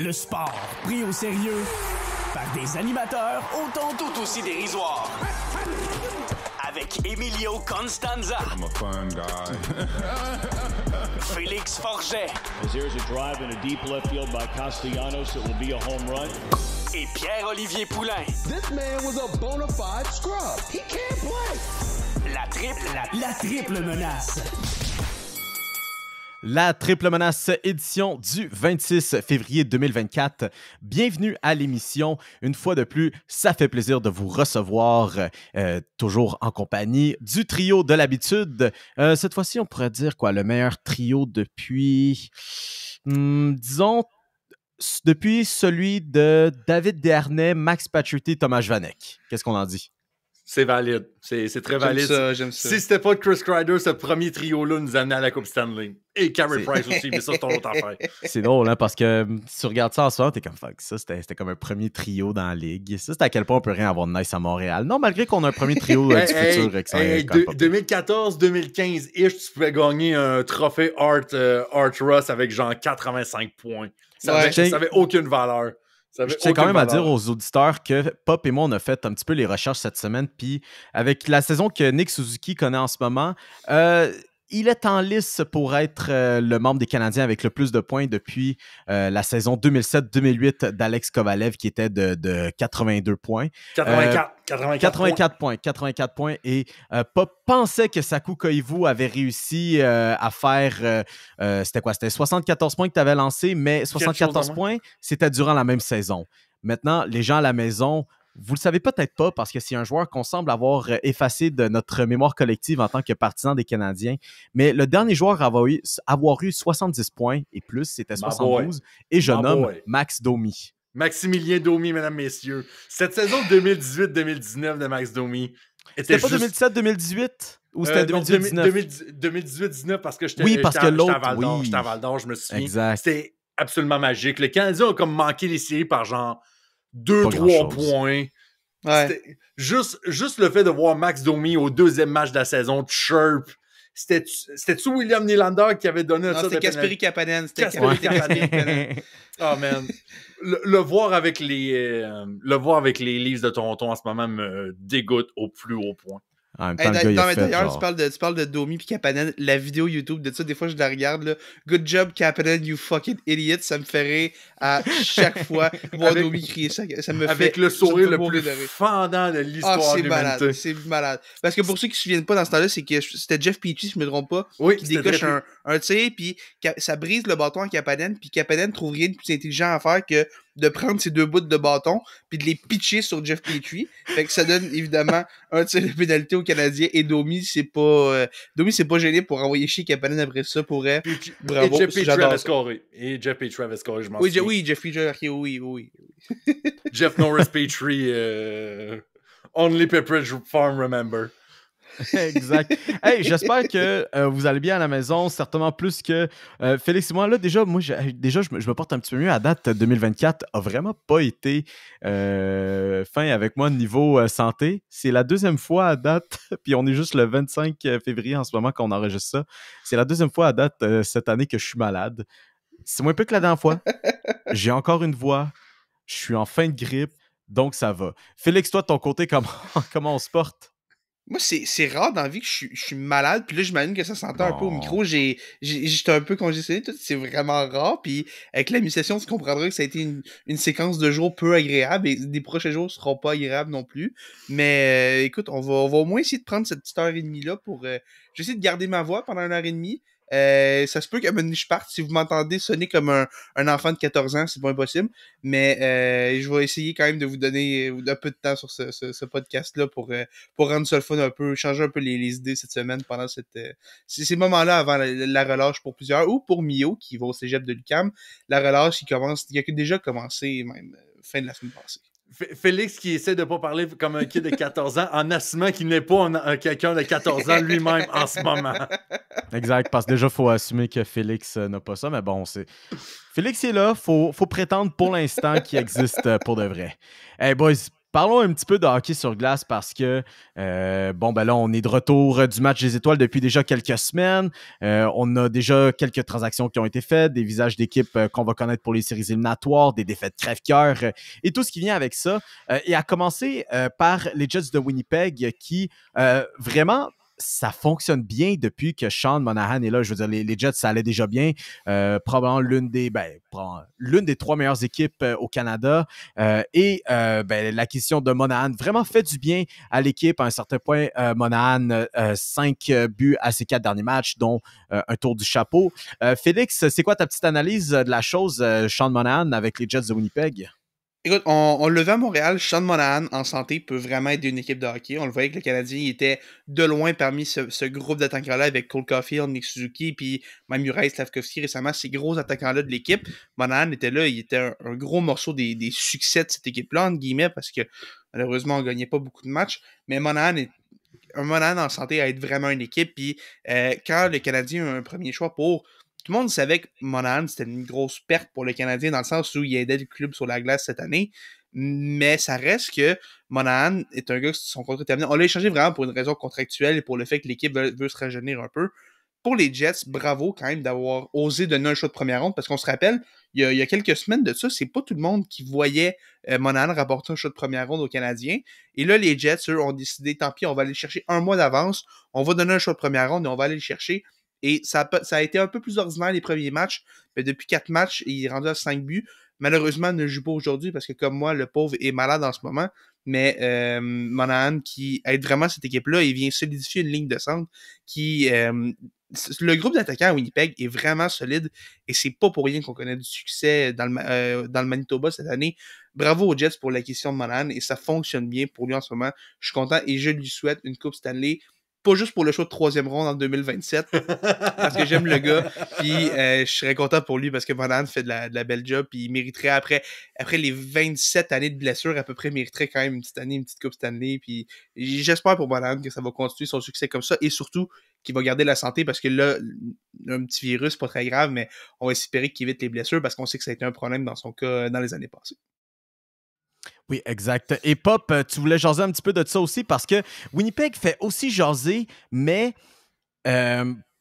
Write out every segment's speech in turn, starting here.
Le sport pris au sérieux par des animateurs autant tout aussi dérisoires. Avec Emilio Constanza. I'm a fun guy. Félix Forget. As there's a drive in a deep left field by Castellanos, it will be a home run. Et Pierre-Olivier Poulain. This man was a bona fide scrub. He can't play. La triple menace. La Triple Menace, édition du 26 février 2024. Bienvenue à l'émission. Une fois de plus, ça fait plaisir de vous recevoir, toujours en compagnie du trio de l'habitude. Cette fois-ci, on pourrait dire quoi, le meilleur trio depuis, disons, depuis celui de David Desharnais, Max Pacioretty, Thomas Vanek. Qu'est-ce qu'on en dit? C'est valide. C'est très valide. J'aime ça. Si c'était pas de Chris Kreider, ce premier trio-là nous amenait à la Coupe Stanley. Et Carey Price aussi, mais ça, c'est ton autre affaire. C'est drôle, hein, parce que si tu regardes ça en ce moment, t'es comme fuck. Ça, c'était comme un premier trio dans la ligue. Ça, c'est à quel point on peut rien avoir de nice à Montréal. Non, malgré qu'on a un premier trio du futur. 2014-2015-ish, tu pouvais gagner un trophée Art Russ avec genre 85 points. Ça avait aucune valeur. Je tiens quand même à dire aux auditeurs que Pop et moi, on a fait un petit peu les recherches cette semaine, puis avec la saison que Nick Suzuki connaît en ce moment, il est en lice pour être le membre des Canadiens avec le plus de points depuis la saison 2007-2008 d'Alex Kovalev, qui était de 82 points. 84 points. Et Pop pensait que Saku Koivu avait réussi à faire... c'était quoi? C'était 74 points que tu avais lancé, mais 74 points, c'était durant la même saison. Maintenant, les gens à la maison... Vous le savez peut-être pas parce que c'est un joueur qu'on semble avoir effacé de notre mémoire collective en tant que partisan des Canadiens. Mais le dernier joueur à avoir eu 70 points et plus, c'était 72. Et je nomme Max Domi. Maximilien Domi, mesdames, messieurs. Cette saison 2018-2019 de Max Domi était pas 2017-2018? Ou c'était 2018-19? 2018-19 parce que j'étais à Val d'Or, je me souviens. Exact. C'était absolument magique. Le Canadien a comme manqué les séries par genre 2-3 points. Ouais. C'était juste le fait de voir Max Domi au deuxième match de la saison, chirp. C'était-tu William Nylander qui avait donné ça? C'était Kasperi Kapanen. Oh man. Le voir avec les Leafs de Toronto en ce moment me dégoûte au plus haut point. D'ailleurs, tu parles de Domi puis Kapanen, la vidéo YouTube de ça, des fois je la regarde là. Good job Kapanen, you fucking idiot, ça me fait rire à chaque fois voir Domi crier ça me fait avec le sourire le plus fendant de l'histoire de l'humanité. C'est malade. Parce que pour ceux qui se souviennent pas dans ce temps-là, c'est que c'était Jeff Petrie, si je me trompe pas, qui décoche un tir puis ça brise le bâton à Kapanen, puis Kapanen trouve rien de plus intelligent à faire que de prendre ces deux bouts de bâton puis de les pitcher sur Jeff Petrie. Fait que ça donne évidemment un tir de pénalité aux Canadiens et Domi c'est pas gêné pour envoyer chier Kapanen après ça pourrait. Bravo. Et Jeff Petrie avait scoré. Je m'en souviens. Oui, Jeff Petrie, oui. Jeff Norris Petrie, Only Pepperidge Farm remember. Exact. Hey, j'espère que vous allez bien à la maison, certainement plus que Félix et moi. Là, déjà, je me porte un petit peu mieux. À date, 2024 a vraiment pas été fin avec moi niveau santé. C'est la deuxième fois à date, puis on est juste le 25 février en ce moment qu'on enregistre ça. C'est la deuxième fois à date cette année que je suis malade. C'est moins peu que la dernière fois. J'ai encore une voix. Je suis en fin de grippe, donc ça va. Félix, toi, de ton côté, comment on se porte? Moi, c'est rare dans la vie que je suis malade, puis là, j'imagine que ça s'entend un peu au micro. J'étais un peu congestionné, tout, c'est vraiment rare, puis avec la mutation, tu comprendras que ça a été une séquence de jours peu agréable, et des prochains jours seront pas agréables non plus. Mais écoute, on va au moins essayer de prendre cette petite heure et demie-là pour... j'essaie de garder ma voix pendant 1 heure et demie. Ça se peut qu'à un moment donné, je parte. Si vous m'entendez sonner comme un enfant de 14 ans, c'est pas impossible. Mais je vais essayer quand même de vous donner un peu de temps sur ce podcast-là pour rendre ça le fun un peu, changer un peu les idées cette semaine pendant ces moments-là avant la relâche pour plusieurs, ou pour Mio qui va au cégep de l'UQAM. La relâche qui a déjà commencé même fin de la semaine passée. Félix qui essaie de ne pas parler comme un kid de 14 ans en assumant qu'il n'est pas quelqu'un de 14 ans lui-même en ce moment. Exact, parce que déjà, il faut assumer que Félix n'a pas ça, mais bon, Félix est là, faut prétendre pour l'instant qu'il existe pour de vrai. Hey boys, parlons un petit peu de hockey sur glace parce que, là, on est de retour du match des étoiles depuis déjà quelques semaines. On a déjà quelques transactions qui ont été faites, des visages d'équipes qu'on va connaître pour les séries éliminatoires, des défaites crève-cœur et tout ce qui vient avec ça. Et à commencer par les Jets de Winnipeg qui, vraiment, ça fonctionne bien depuis que Sean Monahan est là. Je veux dire, les Jets, ça allait déjà bien. Probablement l'une des 3 meilleures équipes au Canada. L'acquisition de Monahan vraiment fait du bien à l'équipe. À un certain point, Monahan, 5 buts à ses 4 derniers matchs, dont un tour du chapeau. Félix, c'est quoi ta petite analyse de la chose, Sean Monahan, avec les Jets de Winnipeg? Écoute, on le voit à Montréal, Sean Monahan en santé peut vraiment aider une équipe de hockey. On le voyait que le Canadien était de loin parmi ce groupe d'attaquants-là avec Cole Caulfield, Nick Suzuki, puis même Juraj Slafkovský récemment, ces gros attaquants-là de l'équipe. Monahan était là, il était un gros morceau des succès de cette équipe-là, entre guillemets, parce que malheureusement, on ne gagnait pas beaucoup de matchs. Mais Monahan en santé aide vraiment une équipe. Puis quand le Canadien a un premier choix pour... Tout le monde savait que Monahan, c'était une grosse perte pour le Canadien dans le sens où il aidait le club sur la glace cette année. Mais ça reste que Monahan est un gars qui son contrat est terminé. On l'a échangé vraiment pour une raison contractuelle et pour le fait que l'équipe veut se rajeunir un peu. Pour les Jets, bravo quand même d'avoir osé donner un choix de première ronde parce qu'on se rappelle, il y a quelques semaines de ça, c'est pas tout le monde qui voyait Monahan rapporter un choix de première ronde aux Canadiens. Et là, les Jets, eux, ont décidé, tant pis, on va aller le chercher un mois d'avance, on va donner un choix de première ronde et on va aller le chercher. Et ça a été un peu plus ordinaire les premiers matchs. Mais depuis 4 matchs, il est rendu à 5 buts. Malheureusement, il ne joue pas aujourd'hui parce que comme moi, le pauvre est malade en ce moment. Mais Monahan qui aide vraiment cette équipe-là, il vient solidifier une ligne de centre qui... le groupe d'attaquants à Winnipeg est vraiment solide et c'est pas pour rien qu'on connaît du succès dans le Manitoba cette année. Bravo aux Jets pour l'acquisition de Monahan et ça fonctionne bien pour lui en ce moment. Je suis content et je lui souhaite une Coupe Stanley. Pas juste pour le choix de 3e ronde en 2027, parce que j'aime le gars, puis je serais content pour lui parce que Monahan fait de la belle job, puis il mériterait après les 27 années de blessure, à peu près mériterait quand même une petite Coupe Stanley, puis j'espère pour Monahan que ça va continuer son succès comme ça, et surtout qu'il va garder la santé, parce que là, un petit virus, pas très grave, mais on va espérer qu'il évite les blessures, parce qu'on sait que ça a été un problème dans son cas dans les années passées. Oui, exact. Et Pop, tu voulais jaser un petit peu de ça aussi parce que Winnipeg fait aussi jaser, mais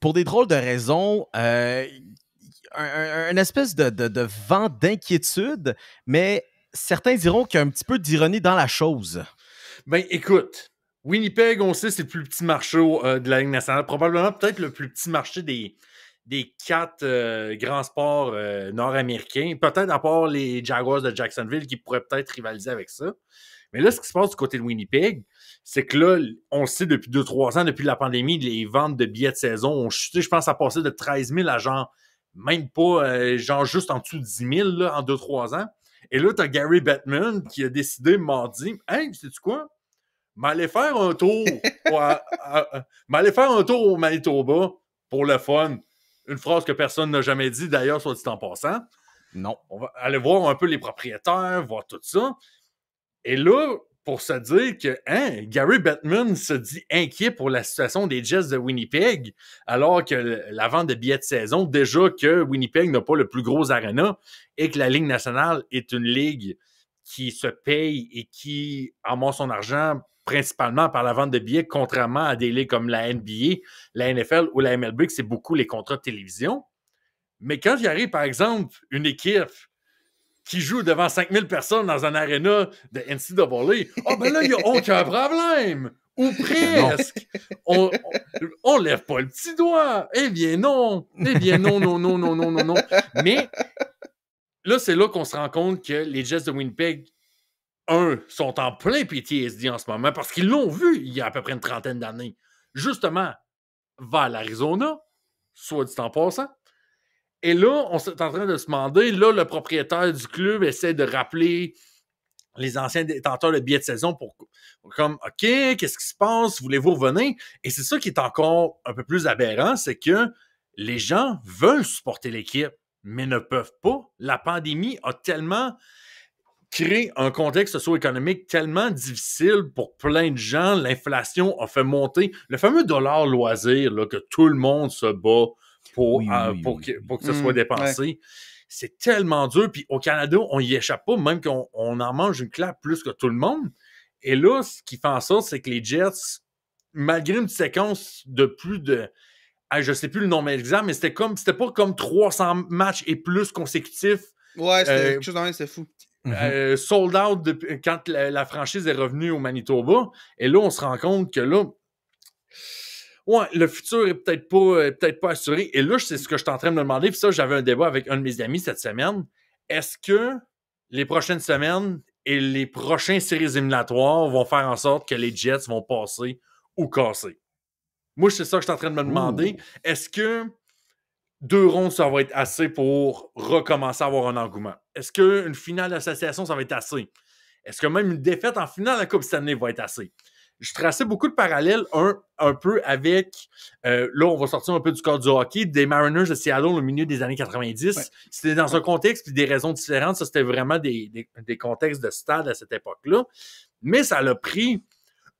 pour des drôles de raisons, une espèce de vent d'inquiétude, mais certains diront qu'il y a un petit peu d'ironie dans la chose. Ben, écoute, Winnipeg, on sait, c'est le plus petit marché de la Ligue nationale. Probablement peut-être le plus petit marché des 4 grands sports nord-américains. Peut-être à part les Jaguars de Jacksonville qui pourraient peut-être rivaliser avec ça. Mais là, ce qui se passe du côté de Winnipeg, c'est que là, on sait depuis 2-3 ans, depuis la pandémie, les ventes de billets de saison ont chuté. Je pense à passer de 13 000 à genre, même pas, genre juste en dessous de 10 000 là, en 2-3 ans. Et là, t'as Gary Bettman qui a décidé mardi, « Hey, sais-tu quoi? M'aller faire un tour au Manitoba pour le fun. » Une phrase que personne n'a jamais dit, d'ailleurs, soit dit en passant. Non. On va aller voir un peu les propriétaires, voir tout ça. Et là, pour se dire que Gary Bettman se dit inquiet pour la situation des Jets de Winnipeg, alors que la vente de billets de saison, déjà que Winnipeg n'a pas le plus gros aréna et que la Ligue nationale est une ligue qui se paye et qui amasse son argent principalement par la vente de billets, contrairement à des ligues comme la NBA, la NFL ou la MLB, que c'est beaucoup les contrats de télévision. Mais quand il arrive, par exemple, une équipe qui joue devant 5000 personnes dans un aréna de NCAA, ben là, il n'y a aucun problème! Ou presque! On lève pas le petit doigt! Eh bien non! Non. Mais là, c'est là qu'on se rend compte que les Jets de Winnipeg sont en plein PTSD en ce moment parce qu'ils l'ont vu il y a à peu près une trentaine d'années. Justement, vers l'Arizona, soit dit en passant. Et là, on est en train de se demander, là, le propriétaire du club essaie de rappeler les anciens détenteurs de billets de saison pour comme, OK, qu'est-ce qui se passe? Voulez-vous revenir? Et c'est ça qui est encore un peu plus aberrant, c'est que les gens veulent supporter l'équipe, mais ne peuvent pas. La pandémie a tellement créé un contexte socio-économique tellement difficile pour plein de gens. L'inflation a fait monter le fameux dollar loisir là, que tout le monde se bat pour que ce soit dépensé. Ouais. C'est tellement dur. Puis au Canada, on y échappe pas, même qu'on en mange une claque plus que tout le monde. Et là, ce qui fait en sorte, c'est que les Jets, malgré une séquence de plus de... je sais plus le nombre exact, mais c'était pas comme 300 matchs et plus consécutifs. Ouais, c'était quelque chose de même, c'était fou. Sold out quand la franchise est revenue au Manitoba. Et là, on se rend compte que là, ouais, le futur est peut-être pas assuré. Et là, c'est ce que je suis en train de me demander. Puis ça, j'avais un débat avec un de mes amis cette semaine. Est-ce que les prochaines semaines et les prochaines séries éliminatoires vont faire en sorte que les Jets vont passer ou casser? Moi, c'est ça que je suis en train de me demander. Est-ce que 2 rondes, ça va être assez pour recommencer à avoir un engouement? Est-ce qu'une finale d'association, ça va être assez? Est-ce que même une défaite en finale de la Coupe Stanley va être assez? Je traçais beaucoup de parallèles, un peu avec, là, on va sortir un peu du cadre du hockey, des Mariners de Seattle au milieu des années 90. Ouais. C'était dans un contexte puis des raisons différentes. Ça, c'était vraiment des contextes de stade à cette époque-là. Mais ça l'a pris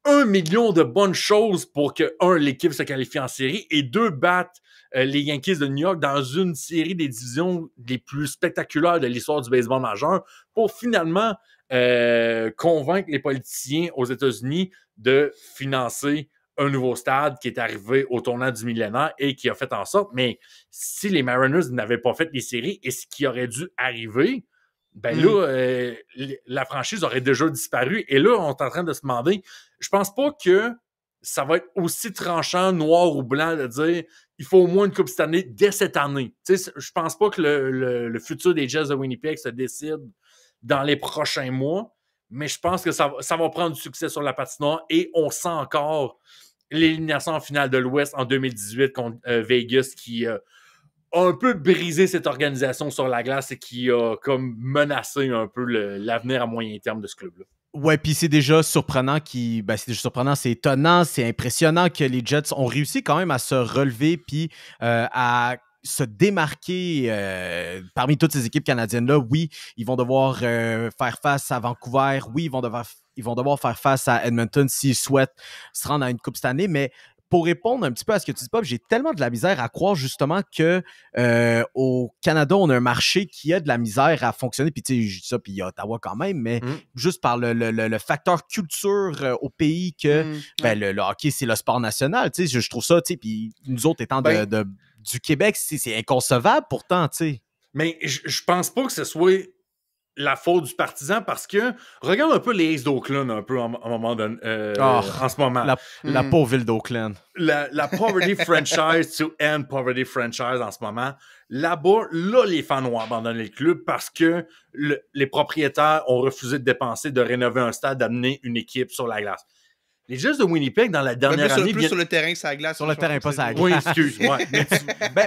1 million de bonnes choses pour que, l'équipe se qualifie en série et 2, battre les Yankees de New York dans une série des divisions les plus spectaculaires de l'histoire du baseball majeur pour finalement convaincre les politiciens aux États-Unis de financer un nouveau stade qui est arrivé au tournant du millénaire et qui a fait en sorte, mais si les Mariners n'avaient pas fait les séries et ce qui aurait dû arriver, ben là, la franchise aurait déjà disparu. Et là, on est en train de se demander, je pense pas que ça va être aussi tranchant, noir ou blanc, de dire il faut au moins une Coupe Stanley dès cette année. Tu sais, je pense pas que le futur des Jets de Winnipeg se décide dans les prochains mois, mais je pense que ça va prendre du succès sur la patinoire et on sent encore l'élimination en finale de l'Ouest en 2018 contre Vegas qui a un peu brisé cette organisation sur la glace et qui a comme menacé un peu l'avenir à moyen terme de ce club-là. Ouais, puis c'est déjà surprenant c'est étonnant, c'est impressionnant que les Jets ont réussi quand même à se relever puis à se démarquer parmi toutes ces équipes canadiennes-là. Oui, ils vont devoir faire face à Vancouver. Oui, ils vont devoir faire face à Edmonton s'ils souhaitent se rendre à une Coupe Stanley, mais pour répondre un petit peu à ce que tu dis, Bob, j'ai tellement de la misère à croire justement que au Canada, on a un marché qui a de la misère à fonctionner. Puis tu sais, je dis ça, puis il y a Ottawa quand même, mais juste par le facteur culture au pays que le hockey, c'est le sport national. Tu sais, je trouve ça, tu sais, puis nous autres étant du Québec, c'est inconcevable pourtant, tu sais. Mais je pense pas que ce soit la faute du partisan parce que regarde un peu les Aces d'Oakland un peu en ce moment. La pauvre ville d'Oakland. La Poverty Franchise to End Poverty Franchise en ce moment. Là-bas, les fans ont abandonné le club parce que les propriétaires ont refusé de dépenser, de rénover un stade, d'amener une équipe sur la glace. Les Jets de Winnipeg, dans la dernière année... Plus sur le terrain, c'est la glace. Sur le terrain, pas ça glace. Oui, excuse-moi.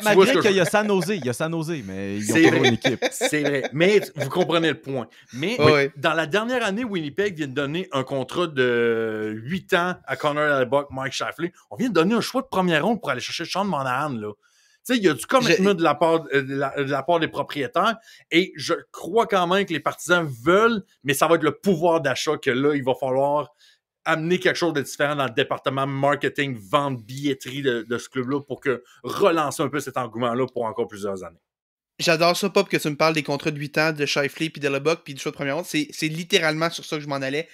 Malgré qu'il y a San Jose, mais ils ont pas une équipe. C'est vrai, mais vous comprenez le point. Mais dans la dernière année, Winnipeg vient de donner un contrat de 8 ans à Connor Hellebuck, Mike Scheifele. On vient de donner un choix de première ronde pour aller chercher Sean Monahan, là. Tu sais, il y a du commitment de la part des propriétaires et je crois quand même que les partisans veulent, mais ça va être le pouvoir d'achat que là, il va falloir amener quelque chose de différent dans le département marketing, vente, billetterie de ce club-là pour relancer un peu cet engouement-là pour encore plusieurs années. J'adore ça, Pop, que tu me parles des contrats de 8 ans de Scheifele puis d'Hellebuck puis du choix de première ronde. C'est littéralement sur ça que je m'en allais.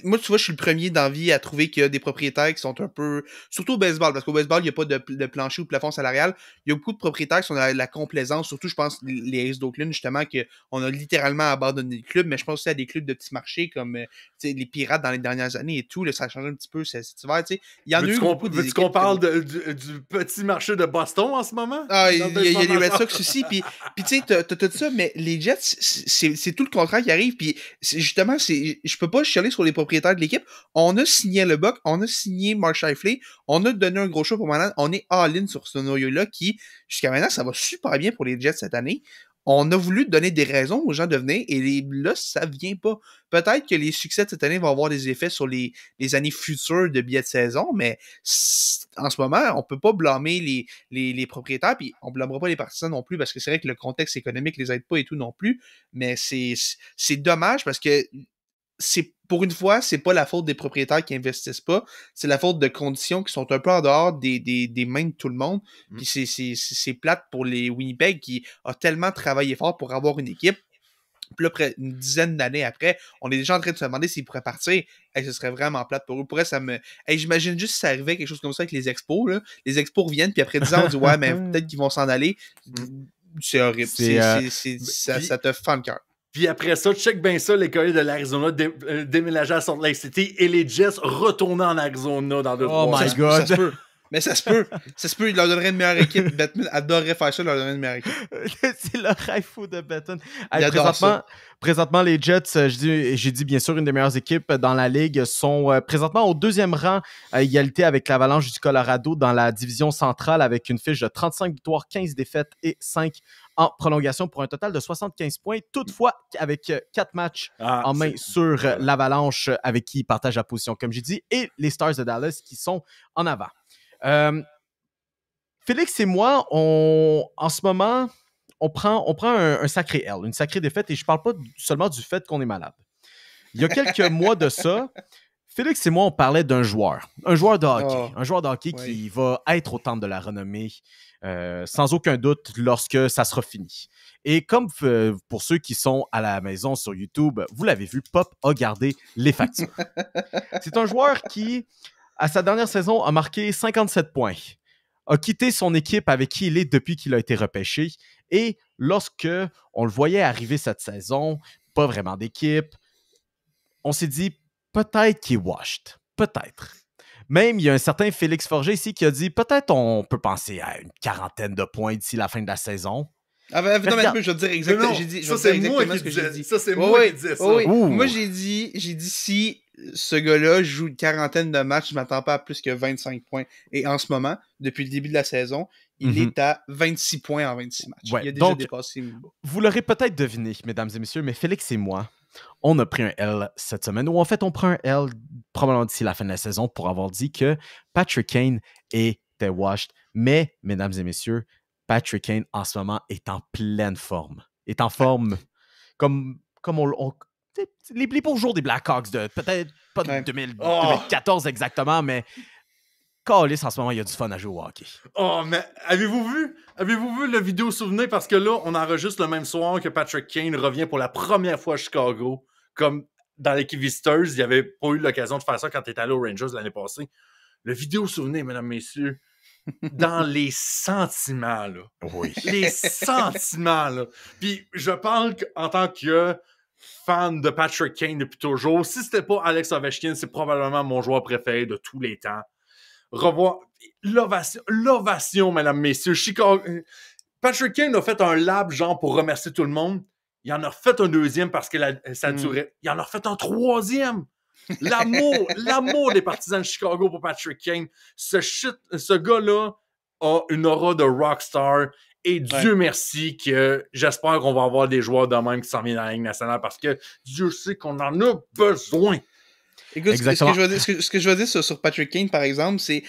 Moi, tu vois, je suis le premier d'envie à trouver qu'il y a des propriétaires qui sont un peu... Surtout au baseball, parce qu'au baseball, il n'y a pas de plancher ou de plafond salarial. Il y a beaucoup de propriétaires qui sont dans la complaisance, surtout, je pense, les Aces d'Oakland, justement, qu'on a littéralement abandonné le club, mais je pense aussi à des clubs de petits marchés comme les Pirates dans les dernières années et tout. Là, ça a changé un petit peu cet hiver. Il y en a eu beaucoup des Veux-tu qu'on parle du petit marché de Boston en ce moment? Ah, il y a les Red Sox aussi. Puis tu sais, t'as tout ça, mais les Jets, c'est tout le contraire qui arrive. Puis justement, je peux pas chialer sur les propriétaires de l'équipe. On a signé Hellebuck, on a signé Mark Scheifele, on a donné un gros show pour Monahan, on est all-in sur ce noyau-là qui, jusqu'à maintenant, ça va super bien pour les Jets cette année. On a voulu donner des raisons aux gens de venir et là, ça vient pas. Peut-être que les succès de cette année vont avoir des effets sur les années futures de billets de saison, mais en ce moment, on peut pas blâmer les propriétaires, puis on blâmera pas les partisans non plus, parce que c'est vrai que le contexte économique les aide pas et tout non plus, mais c'est dommage parce que pour une fois, c'est pas la faute des propriétaires qui investissent pas, c'est la faute de conditions qui sont un peu en dehors des mains de tout le monde. Puis c'est plate pour les Winnipeg qui a tellement travaillé fort pour avoir une équipe. Puis là, après une dizaine d'années après, on est déjà en train de se demander s'ils pourraient partir. Hey, ce serait vraiment plate pour eux. Pour eux, ça me. Hey, j'imagine juste si ça arrivait quelque chose comme ça avec les expos. Là. Les expos reviennent, puis après 10 ans, on dit ouais, mais peut-être qu'ils vont s'en aller. C'est horrible. Ça te fend le cœur. Puis après ça, check bien ça, les Coyotes de l'Arizona déménageaient à Salt Lake City et les Jets retournaient en Arizona dans 2-3 Oh my ans. God! Ça se peut. Mais ça se peut. Ça se peut, il leur donnerait une meilleure équipe. Batman adorerait faire ça, il leur donnerait une meilleure équipe. C'est le rêve fou de Betten. Il adore ça. Présentement, les Jets, j'ai dit bien sûr une des meilleures équipes dans la ligue, sont présentement au 2e rang à égalité avec l'Avalanche du Colorado dans la division centrale avec une fiche de 35 victoires, 15 défaites et 5 en prolongation pour un total de 75 points. Toutefois, avec 4 matchs en main sur l'Avalanche avec qui ils partagent la position, comme j'ai dit, et les Stars de Dallas qui sont en avant. Félix et moi, en ce moment, on prend un sacré L, une sacrée défaite, et je parle pas seulement du fait qu'on est malade. Il y a quelques mois de ça, Félix et moi, on parlait d'un joueur de hockey qui va être au temple de la renommée, sans aucun doute, lorsque ça sera fini. Et comme pour ceux qui sont à la maison sur YouTube, vous l'avez vu, Pop a gardé les factures. C'est un joueur qui, à sa dernière saison, a marqué 57 points, a quitté son équipe avec qui il est depuis qu'il a été repêché, et lorsque on le voyait arriver cette saison, pas vraiment d'équipe, on s'est dit peut-être qu'il est washed, peut-être. Même, il y a un certain Félix Forger ici qui a dit peut-être on peut penser à une 40aine de points d'ici la fin de la saison. Ah ben, non, mais je vais te dire exactement, ça, c'est moi qui disais ça. Ça, c'est moi qui disais ça. Moi, j'ai dit si ce gars-là joue une 40aine de matchs, je ne m'attends pas à plus que 25 points. Et en ce moment, depuis le début de la saison, il est à 26 points en 26 matchs. Ouais, il a déjà donc, dépassé. Vous l'aurez peut-être deviné, mesdames et messieurs, mais Félix et moi, on a pris un L cette semaine, ou en fait, on prend un L probablement d'ici la fin de la saison pour avoir dit que Patrick Kane était washed. Mais, mesdames et messieurs, Patrick Kane, en ce moment, est en pleine forme. Est en forme comme les beaux jours des Blackhawks de peut-être pas de 2014 exactement, mais Callis, en ce moment, il y a du fun à jouer au hockey. Oh, mais avez-vous vu le vidéo souvenir? Parce que là, on enregistre le même soir que Patrick Kane revient pour la première fois à Chicago. Comme dans l'équipe Visiteurs, il n'y avait pas eu l'occasion de faire ça quand il était allé aux Rangers l'année passée. Le vidéo souvenir, mesdames, messieurs, dans les sentiments, là. Oui. Les sentiments, là. Puis je parle en tant que fan de Patrick Kane depuis toujours. Si c'était pas Alex Ovechkin, c'est probablement mon joueur préféré de tous les temps. Revoir l'ovation, mesdames, messieurs. Chicago. Patrick Kane a fait un lab, genre, pour remercier tout le monde. Il en a refait un deuxième parce que ça durait. Il en a refait un troisième. L'amour des partisans de Chicago pour Patrick Kane. Ce gars-là a une aura de rockstar. Et Dieu merci que j'espère qu'on va avoir des joueurs de même qui s'en viennent dans la Ligue nationale parce que Dieu sait qu'on en a besoin. Écoute, ce que je veux dire sur Patrick Kane, par exemple, c'est...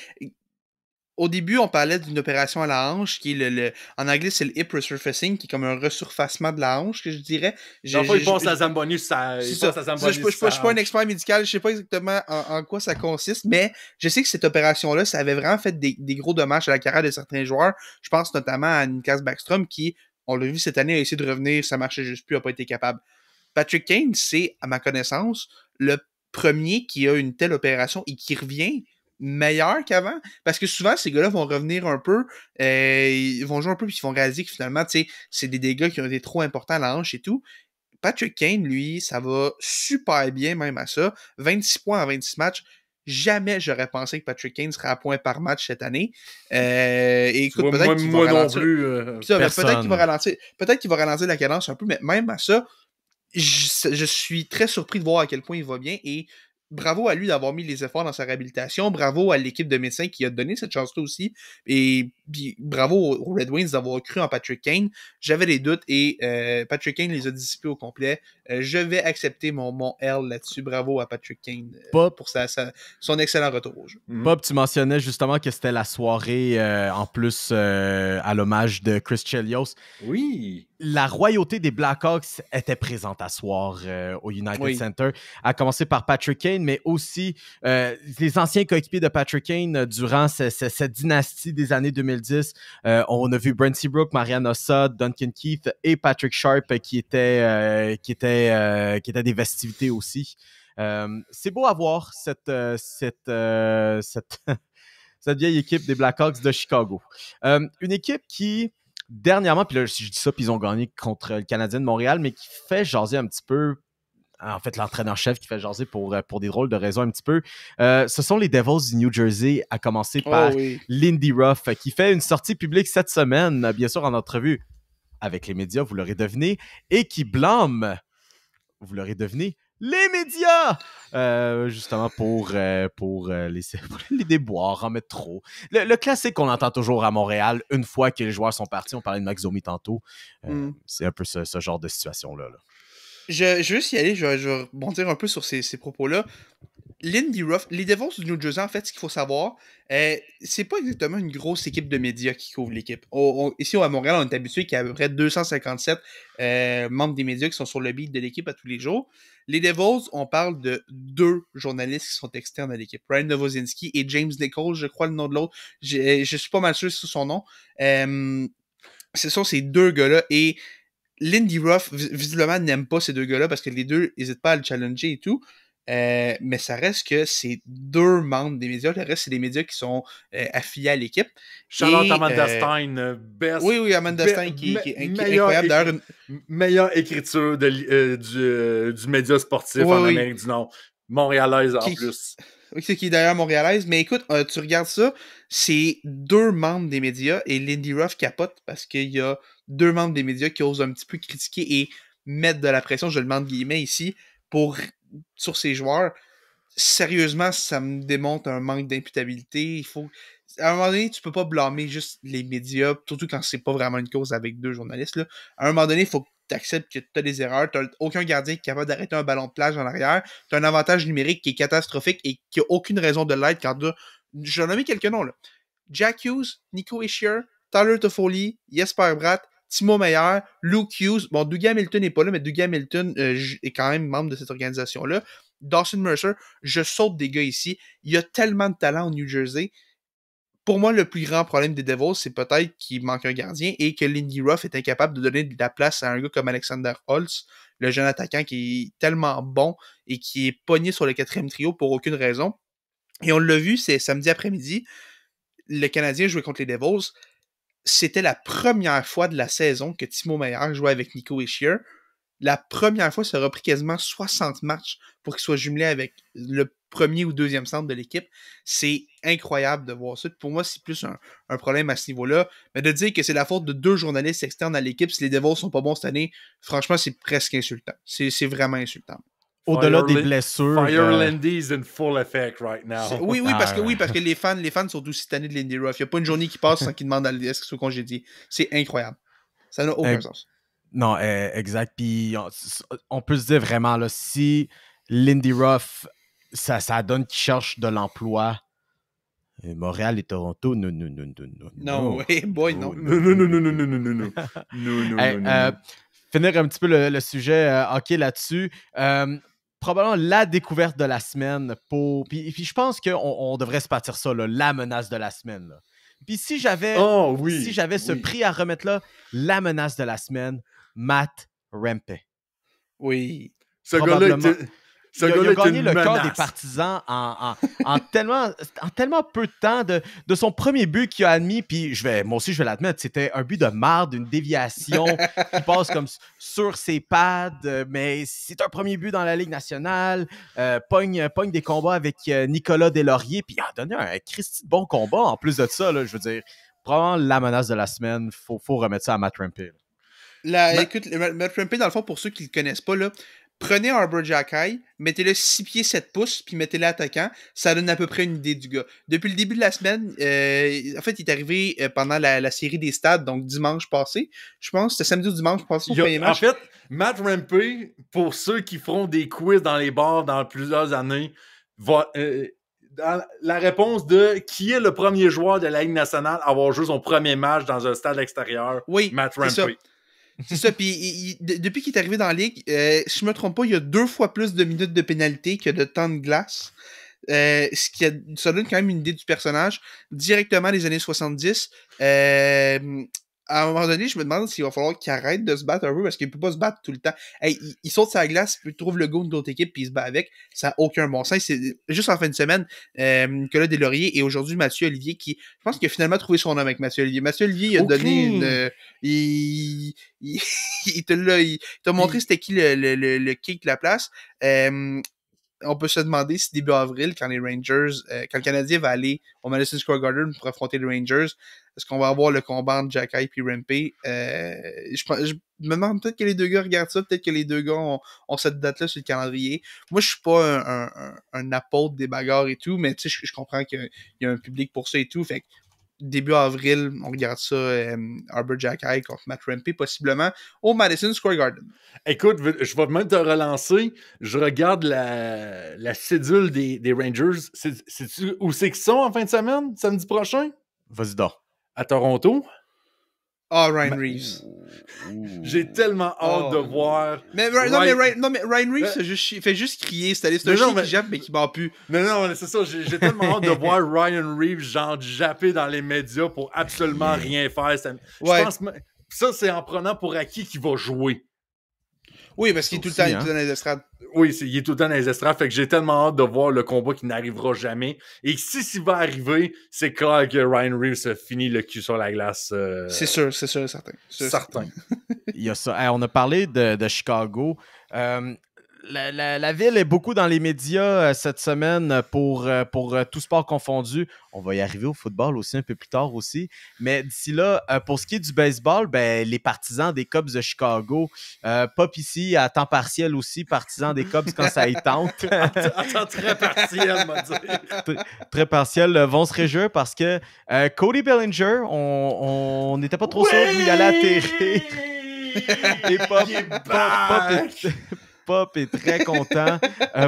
Au début, on parlait d'une opération à la hanche, qui est en anglais, c'est le hip resurfacing, qui est comme un resurfacement de la hanche, que je dirais. Il passe à Zamboni, je suis pas un expert médical, je sais pas exactement en quoi ça consiste, mais je sais que cette opération-là, ça avait vraiment fait des gros dommages à la carrière de certains joueurs. Je pense notamment à Niklas Backstrom, qui, on l'a vu cette année, a essayé de revenir, ça marchait juste plus, n'a pas été capable. Patrick Kane, c'est, à ma connaissance, le premier qui a une telle opération et qui revient meilleur qu'avant, parce que souvent ces gars-là vont revenir un peu, ils vont jouer un peu puis ils vont réaliser que finalement, tu sais, c'est des dégâts qui ont été trop importants à la hanche et tout. Patrick Kane, lui, ça va super bien même à ça. 26 points en 26 matchs. Jamais j'aurais pensé que Patrick Kane serait à points par match cette année. Et écoute, peut-être qu'il va ralentir. Peut-être qu'il va ralentir la cadence un peu, mais même à ça, je suis très surpris de voir à quel point il va bien et bravo à lui d'avoir mis les efforts dans sa réhabilitation. Bravo à l'équipe de médecins qui a donné cette chance-là aussi. Et puis, bravo aux Red Wings d'avoir cru en Patrick Kane. J'avais des doutes et Patrick Kane les a dissipés au complet. Je vais accepter mon L là-dessus. Bravo à Patrick Kane pour son excellent retour au jeu. Bob, tu mentionnais justement que c'était la soirée en plus à l'hommage de Chris Chelios. Oui. La royauté des Blackhawks était présente à soir au United Center, à commencer par Patrick Kane, mais aussi les anciens coéquipiers de Patrick Kane durant cette dynastie des années 2010 2010. On a vu Brent Seabrook, Marianne Ossa, Duncan Keith et Patrick Sharp qui étaient des festivités aussi. C'est beau à voir cette vieille équipe des Blackhawks de Chicago. Une équipe qui, dernièrement, puis là, si je dis ça, puis ils ont gagné contre le Canadien de Montréal, mais qui fait jaser un petit peu, en fait, l'entraîneur-chef qui fait jaser pour des drôles de raisons un petit peu. Ce sont les Devils du New Jersey, à commencer par Lindy Ruff, qui fait une sortie publique cette semaine, bien sûr en entrevue avec les médias, vous l'aurez deviné, et qui blâme, vous l'aurez deviné, les médias! Justement pour les déboires, en mettre trop. Le classique qu'on entend toujours à Montréal, une fois que les joueurs sont partis, on parlait de Max Domi tantôt, c'est un peu ce genre de situation-là. Là. Je vais juste y aller, je vais rebondir un peu sur ces propos-là. Lindy Ruff, les Devils du New Jersey, en fait, ce qu'il faut savoir, c'est pas exactement une grosse équipe de médias qui couvre l'équipe. Ici, à Montréal, on est habitué qu'il y a à peu près 257 membres des médias qui sont sur le beat de l'équipe à tous les jours. Les Devils, on parle de 2 journalistes qui sont externes à l'équipe. Ryan Novozinski et James Nichols, je crois le nom de l'autre. Je suis pas mal sûr sur son nom. Ce sont ces 2 gars-là. Et Lindy Ruff, visiblement, n'aime pas ces 2 gars-là parce que les 2 n'hésitent pas à le challenger et tout. Mais ça reste que c'est 2 membres des médias. Le reste, c'est des médias qui sont affiliés à l'équipe. Charlotte Amanda Stein, best. Oui, Amanda Stein qui est incroyable. D'ailleurs, meilleure écriture du média sportif en Amérique du Nord. Montréalaise en plus. Oui, c'est qui est d'ailleurs montréalaise. Mais écoute, tu regardes ça, c'est 2 membres des médias et Lindy Ruff capote parce qu'il y a 2 membres des médias qui osent un petit peu critiquer et mettre de la pression, je le mets entre guillemets ici, sur ces joueurs. Sérieusement, ça me démontre un manque d'imputabilité. À un moment donné, tu peux pas blâmer juste les médias, surtout quand c'est pas vraiment une cause avec 2 journalistes. Là. À un moment donné, il faut que tu acceptes que tu as des erreurs. Tu n'as aucun gardien qui est capable d'arrêter un ballon de plage en arrière. Tu as un avantage numérique qui est catastrophique et qui n'a aucune raison de l'être quand je vais nommer quelques noms. Là. Jack Hughes, Nico Hischier, Tyler Toffoli, Jesper Bratt, Timo Meier, Luke Hughes. Bon, Dougie Hamilton n'est pas là, mais Dougie Hamilton est quand même membre de cette organisation-là. Dawson Mercer, je saute des gars ici. Il y a tellement de talent au New Jersey. Pour moi, le plus grand problème des Devils, c'est peut-être qu'il manque un gardien et que Lindy Ruff est incapable de donner de la place à un gars comme Alexander Holtz, le jeune attaquant qui est tellement bon et qui est pogné sur le 4e trio pour aucune raison. Et on l'a vu, c'est samedi après-midi, le Canadien jouait contre les Devils. C'était la première fois de la saison que Timo Meier jouait avec Nico Hischier. La première fois, ça aura pris quasiment 60 matchs pour qu'il soit jumelé avec le premier ou deuxième centre de l'équipe. C'est incroyable de voir ça. Pour moi, c'est plus un problème à ce niveau-là. Mais de dire que c'est la faute de 2 journalistes externes à l'équipe si les Devils sont pas bons cette année, franchement, c'est presque insultant. C'est vraiment insultant. Au-delà des blessures. Fire Lindy is in full effect right now. Oui, parce que les fans sont aussi tannés de Lindy Ruff. Il n'y a pas une journée qui passe sans qu'ils demandent à l'est qu'il soit congédié. C'est incroyable. Ça n'a aucun sens. Non, exact. Puis on peut se dire vraiment, là, si Lindy Ruff, ça donne qu'il cherche de l'emploi, Montréal et Toronto, non. Non, boy, non. Non. Finir un petit peu le sujet hockey là-dessus. Probablement la découverte de la semaine Puis je pense qu'on devrait se partir ça, là, la menace de la semaine. Là. Puis si j'avais ce prix à remettre là, la menace de la semaine, Matt Rempe. Oui. Ce gars-là il a gagné le cœur des partisans en tellement peu de temps de son premier but qu'il a admis. Puis moi aussi, je vais l'admettre, c'était un but de marde, une déviation qui passe comme sur ses pads. Mais c'est un premier but dans la Ligue nationale. Pogne des combats avec Nicolas Deslauriers. Puis il a donné un Christy de bon combat. En plus de ça, là, je veux dire, probablement la menace de la semaine. Faut remettre ça à Matt Rempe. Écoute, Matt Rempe, dans le fond, pour ceux qui ne le connaissent pas, là, prenez Arbor Xhekaj, mettez-le 6 pieds 7 pouces, puis mettez-le attaquant. Ça donne à peu près une idée du gars. Depuis le début de la semaine, en fait, il est arrivé pendant la série des stades, donc dimanche passé. Je pense c'était samedi ou dimanche passé. En fait, Matt Rempe, pour ceux qui feront des quiz dans les bars dans plusieurs années, dans la réponse de qui est le premier joueur de la Ligue nationale à avoir joué son premier match dans un stade extérieur, Matt Rempe. C'est ça, puis depuis qu'il est arrivé dans la Ligue, si je me trompe pas, il y a 2 fois plus de minutes de pénalité que de temps de glace. ça donne quand même une idée du personnage directement des années 70. À un moment donné, je me demande s'il va falloir qu'il arrête de se battre un peu parce qu'il peut pas se battre tout le temps. Hey, il saute sa glace, il trouve le go de l'autre équipe puis il se bat avec. Ça n'a aucun bon sens. C'est juste en fin de semaine, Nicolas Deslauriers et aujourd'hui Mathieu Olivier qui, je pense qu'il a finalement trouvé son homme avec Mathieu Olivier. Mathieu Olivier, il a donné une... il t'a montré c'était qui le kick de la place. On peut se demander si début avril, quand les Rangers, quand le Canadien va aller au Madison Square Garden pour affronter les Rangers, est-ce qu'on va avoir le combat entre Jack et Rempe? Je me demande peut-être que les deux gars regardent ça, peut-être que les deux gars ont cette date-là sur le calendrier. Moi, je suis pas un apôtre des bagarres et tout, mais tu sais, je comprends qu'il y a un public pour ça et tout. Fait que début avril, on regarde ça, Arbor Jackay contre Matt Rempe, possiblement au Madison Square Garden. Écoute, je vais même te relancer. Je regarde la cédule des Rangers. Sais-tu où c'est qu'ils sont en fin de semaine, samedi prochain? Vas-y donc. À Toronto. Ah, Ryan Reeves. J'ai tellement hâte de voir. Mais Ryan Reeves fait juste crier. C'est un chien qui jappe, mais qui bat plus. Non, c'est ça. J'ai tellement hâte de voir Ryan Reeves, genre, japper dans les médias pour absolument rien faire. Je pense que ça, c'est en prenant pour acquis qu'il va jouer. Oui, parce qu'il est tout le temps dans les estrades. Oui, il est tout le temps dans les estrades. Fait que j'ai tellement hâte de voir le combat qui n'arrivera jamais. Et si s'il va arriver, c'est clair que Ryan Reeves finit le cul sur la glace. C'est sûr, certain. Certain. Il y a ça. Hey, on a parlé de Chicago. La ville est beaucoup dans les médias cette semaine pour tout sport confondu. On va y arriver au football aussi un peu plus tard aussi. Mais d'ici là, pour ce qui est du baseball, ben, les partisans des Cubs de Chicago, Pop ici à temps partiel aussi, partisans des Cubs quand ça y tente. Attends, très partiel, m'a dit. Très partiel, vont se réjouir parce que Cody Bellinger, on n'était pas trop sûr d'où il allait atterrir. Et Pop est très content.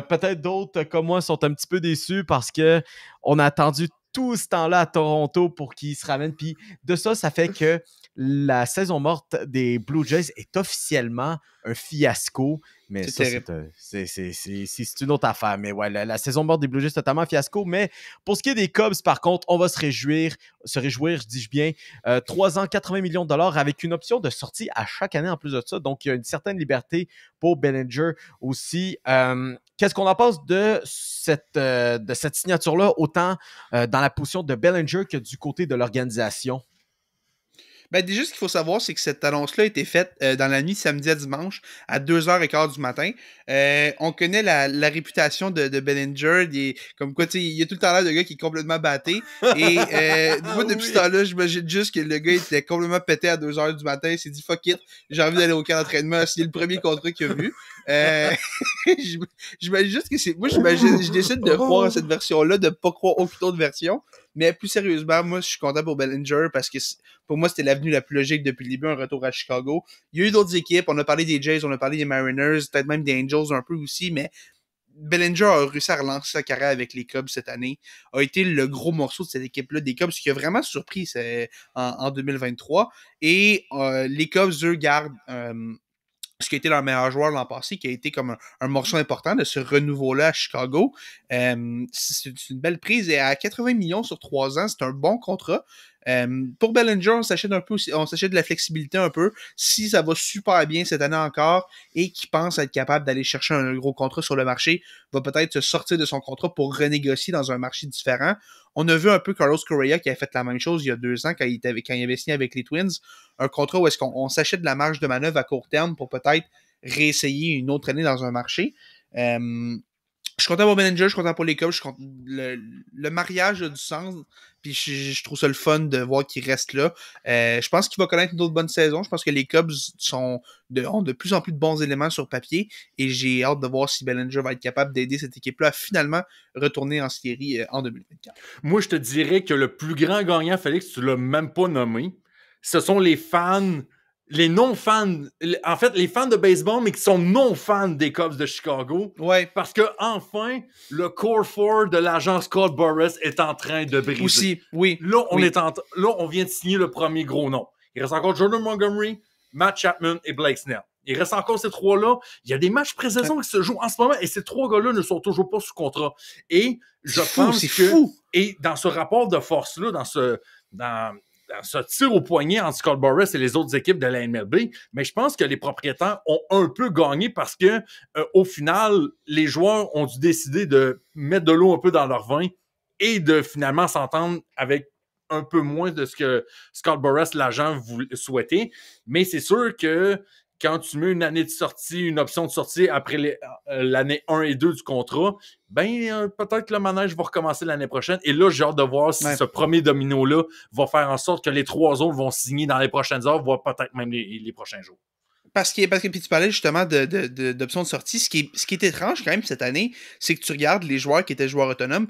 Peut-être d'autres comme moi sont un petit peu déçus parce qu'on a attendu tout ce temps-là à Toronto pour qu'il se ramène. Puis de ça fait que la saison morte des Blue Jays est officiellement un fiasco. Mais c'est une autre affaire. Mais ouais, la saison morte des Blue Jays est totalement un fiasco. Mais pour ce qui est des Cubs, par contre, on va se réjouir, dis-je bien, 3 ans, 80 millions de dollars avec une option de sortie à chaque année en plus de ça. Donc, il y a une certaine liberté pour Bellinger aussi. Qu'est-ce qu'on en pense de cette signature-là, autant dans la position de Bellinger que du côté de l'organisation? Ben, déjà, ce qu'il faut savoir, c'est que cette annonce-là a été faite dans la nuit samedi à dimanche à 2h15 du matin. On connaît la réputation de Bellinger, comme quoi, tu sais, il y a tout le temps l'air de gars qui est complètement batté. Et moi, depuis ce temps-là, j'imagine juste que le gars était complètement pété à 2h du matin. Il s'est dit, fuck it, j'ai envie d'aller au camp d'entraînement. C'est le premier contrat qu'il a vu. J'imagine juste que c'est... Moi, je décide de croire à cette version-là, de ne pas croire aucune autre version. Mais plus sérieusement, moi, je suis content pour Bellinger parce que pour moi, c'était l'avenue la plus logique depuis le début, un retour à Chicago. Il y a eu d'autres équipes, on a parlé des Jays, on a parlé des Mariners, peut-être même des Angels un peu aussi, mais Bellinger a réussi à relancer sa carrière avec les Cubs cette année, a été le gros morceau de cette équipe-là, des Cubs, ce qui a vraiment surpris en 2023. Et les Cubs, eux, gardent... ce qui a été leur meilleur joueur l'an passé, qui a été comme un morceau important de ce renouveau-là à Chicago. C'est une belle prise. Et à 80 millions sur 3 ans, c'est un bon contrat. Pour Bellinger, on s'achète de la flexibilité un peu. Si ça va super bien cette année encore et qu'il pense être capable d'aller chercher un gros contrat sur le marché, va peut-être se sortir de son contrat pour renégocier dans un marché différent. On a vu un peu Carlos Correa qui a fait la même chose il y a 2 ans quand il avait signé avec les Twins. Un contrat où est-ce qu'on s'achète de la marge de manœuvre à court terme pour peut-être réessayer une autre année dans un marché. Je suis content pour Bellinger, je suis content pour les Cubs, le mariage a du sens, puis je trouve ça le fun de voir qu'il reste là. Je pense qu'il va connaître une autre bonne saison. Je pense que les Cubs ont de plus en plus de bons éléments sur papier, et j'ai hâte de voir si Bellinger va être capable d'aider cette équipe-là à finalement retourner en série en 2024. Moi, je te dirais que le plus grand gagnant, Félix, tu l'as même pas nommé, ce sont les fans... Les non-fans, en fait, les fans de baseball, mais qui sont non-fans des Cubs de Chicago. Ouais. Parce que, enfin, le core 4 de l'agent Scott Boras est en train de briser. Aussi, oui. Là, on vient de signer le premier gros nom. Il reste encore Jordan Montgomery, Matt Chapman et Blake Snell. Il reste encore ces 3-là. Il y a des matchs pré-saison qui se jouent en ce moment et ces 3 gars-là ne sont toujours pas sous contrat. Et je pense que... fou. Et dans ce rapport de force-là, dans ce tir au poignet entre Scott Boras et les autres équipes de la MLB, mais je pense que les propriétaires ont un peu gagné parce que au final, les joueurs ont dû décider de mettre de l'eau un peu dans leur vin et de finalement s'entendre avec un peu moins de ce que Scott Boras, l'agent, souhaitait. Mais c'est sûr que quand tu mets une année de sortie, une option de sortie après l'année 1 et 2 du contrat, peut-être que le manège va recommencer l'année prochaine. Et là, j'ai hâte de voir si ce premier domino-là va faire en sorte que les 3 autres vont signer dans les prochaines heures, voire peut-être même les prochains jours. Parce que puis tu parlais justement d'options de sortie. Ce qui est étrange quand même cette année, c'est que tu regardes les joueurs qui étaient joueurs autonomes.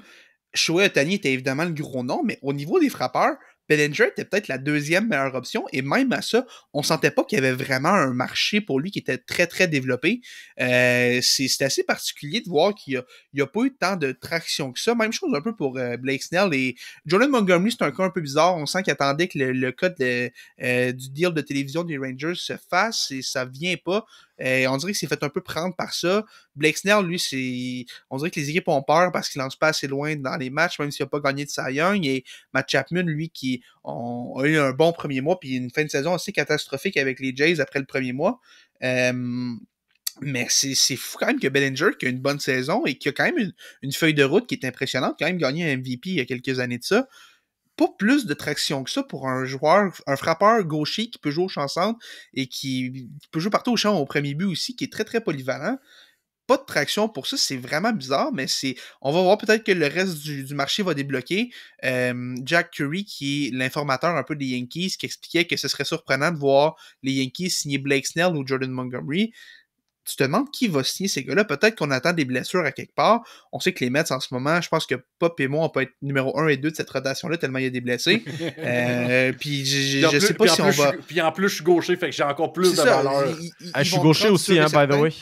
Shohei Ohtani était évidemment le gros nom, mais au niveau des frappeurs, Bellinger était peut-être la 2e meilleure option, et même à ça, on sentait pas qu'il y avait vraiment un marché pour lui qui était très, très développé. C'est assez particulier de voir qu'il y a pas eu tant de traction que ça. Même chose un peu pour Blake Snell et Jordan Montgomery, c'est un cas un peu bizarre. On sent qu'il attendait que le cas du deal de télévision des Rangers se fasse, et ça vient pas. On dirait qu'il s'est fait un peu prendre par ça. Blake Snell, lui, on dirait que les équipes ont peur parce qu'il lance pas assez loin dans les matchs, même s'il n'a pas gagné de Cy Young. Et Matt Chapman, lui, qui a eu un bon premier mois, puis une fin de saison assez catastrophique avec les Jays après le premier mois. Mais c'est fou quand même que Bellinger, qui a une bonne saison et qui a quand même une feuille de route qui est impressionnante, quand même gagné un MVP il y a quelques années de ça, pas plus de traction que ça pour un joueur, un frappeur gaucher qui peut jouer au champ centre et qui peut jouer partout au champ au premier but aussi, qui est très très polyvalent. Pas de traction pour ça, c'est vraiment bizarre, mais on va voir peut-être que le reste du marché va débloquer. Jack Curry, qui est l'informateur un peu des Yankees, qui expliquait que ce serait surprenant de voir les Yankees signer Blake Snell ou Jordan Montgomery. Tu te demandes qui va signer ces gars-là. Peut-être qu'on attend des blessures à quelque part. On sait que les Mets, en ce moment, je pense que Pop et moi, on peut être numéro 1 et 2 de cette rotation-là, tellement il y a des blessés. Puis je sais pas si on va... Puis en plus, je suis gaucher, fait que j'ai encore plus de valeur. Je suis gaucher aussi, by the way.